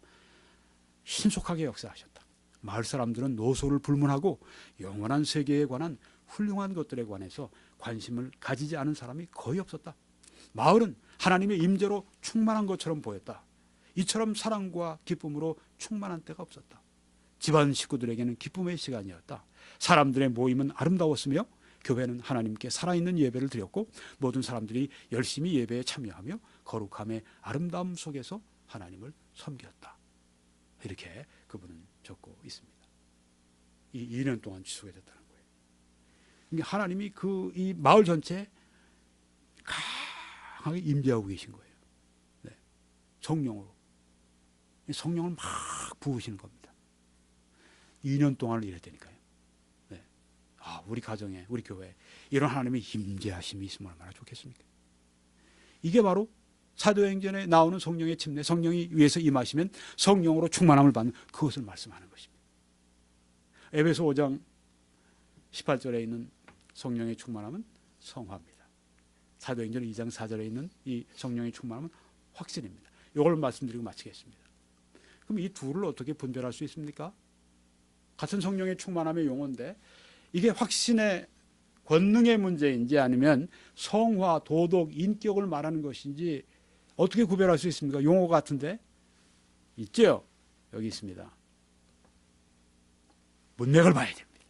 신속하게 역사하셨다. 마을 사람들은 노소를 불문하고 영원한 세계에 관한 훌륭한 것들에 관해서 관심을 가지지 않은 사람이 거의 없었다. 마을은 하나님의 임재로 충만한 것처럼 보였다. 이처럼 사랑과 기쁨으로 충만한 때가 없었다. 집안 식구들에게는 기쁨의 시간이었다. 사람들의 모임은 아름다웠으며 교회는 하나님께 살아있는 예배를 드렸고, 모든 사람들이 열심히 예배에 참여하며 거룩함의 아름다움 속에서 하나님을 섬겼다. 이렇게 그분은 적고 있습니다. 이 2년 동안 지속됐다는 거예요. 그러니까 하나님이 이 마을 전체에 강하게 임재하고 계신 거예요. 네. 성령으로. 성령을 막 부으시는 겁니다. 2년 동안을 이랬다니까요. 네. 우리 가정에, 우리 교회에 이런 하나님의 임재하심이 있으면 얼마나 좋겠습니까? 이게 바로 사도행전에 나오는 성령의 침례, 성령이 위에서 임하시면 성령으로 충만함을 받는 그것을 말씀하는 것입니다. 에베소 5장 18절에 있는 성령의 충만함은 성화입니다. 사도행전 2장 4절에 있는 이 성령의 충만함은 확신입니다. 이걸 말씀드리고 마치겠습니다. 그럼 이 둘을 어떻게 분별할 수 있습니까? 같은 성령의 충만함의 용어인데, 이게 확신의 권능의 문제인지 아니면 성화, 도덕, 인격을 말하는 것인지 어떻게 구별할 수 있습니까? 용어 같은데 있죠? 여기 있습니다. 문맥을 봐야 됩니다.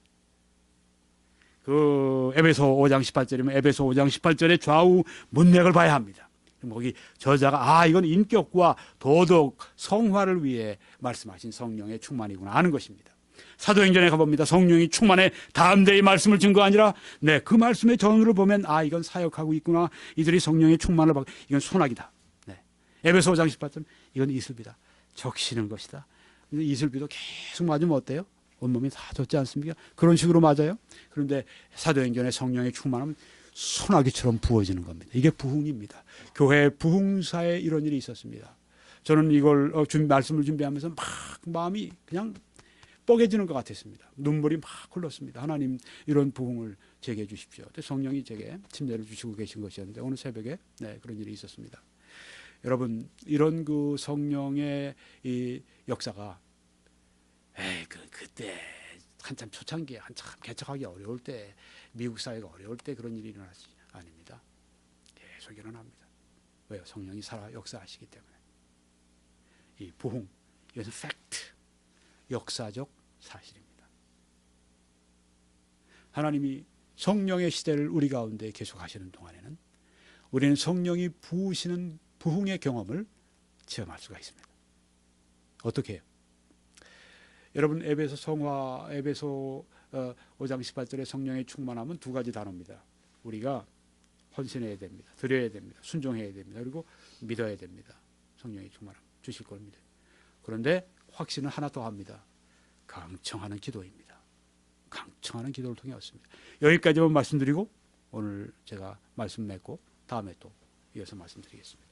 그 에베소 5장 18절이면 에베소 5장 18절의 좌우 문맥을 봐야 합니다. 거기 저자가 이건 인격과 도덕, 성화를 위해 말씀하신 성령의 충만이구나 하는 것입니다. 사도행전에 가봅니다. 성령이 충만해 담대히 말씀을 증거하니라. 네, 그 말씀의 전후를 보면 이건 사역하고 있구나. 이들이 성령의 충만을 받고, 이건 손학이다. 네. 에베소 5장 18절 이건 이슬비다. 적시는 것이다. 이슬비도 계속 맞으면 어때요? 온몸이 다 젖지 않습니까? 그런 식으로 맞아요. 그런데 사도행전의 성령의 충만함은 소나기처럼 부어지는 겁니다. 이게 부흥입니다. 교회 부흥사에 이런 일이 있었습니다. 저는 이걸 말씀을 준비하면서 막 마음이 그냥 뻐개지는 것 같았습니다. 눈물이 막 흘렀습니다. 하나님, 이런 부흥을 제게 해 주십시오. 성령이 제게 침례를 주시고 계신 것이었는데, 오늘 새벽에 그런 일이 있었습니다. 여러분, 이런 그 성령의 이 역사가 그때 한참 초창기에 한참 개척하기 어려울 때, 미국 사회가 어려울 때 그런 일이 일어나지 아닙니다. 계속 일어납니다. 왜요? 성령이 살아 역사하시기 때문에. 이 부흥, 이것은 팩트, 역사적 사실입니다. 하나님이 성령의 시대를 우리 가운데 계속 하시는 동안에는 우리는 성령이 부으시는 부흥의 경험을 체험할 수가 있습니다. 어떻게 해요? 여러분 에베소 성화 에베소 5장 18절에 성령의 충만함은 두 가지 단어입니다. 우리가 헌신해야 됩니다. 드려야 됩니다. 순종해야 됩니다. 그리고 믿어야 됩니다. 성령의 충만함 주실 겁니다. 그런데 확신은 하나 더 합니다. 강청하는 기도입니다. 강청하는 기도를 통해 왔습니다. 여기까지만 말씀드리고 오늘 제가 말씀 맺고 다음에 또 이어서 말씀드리겠습니다.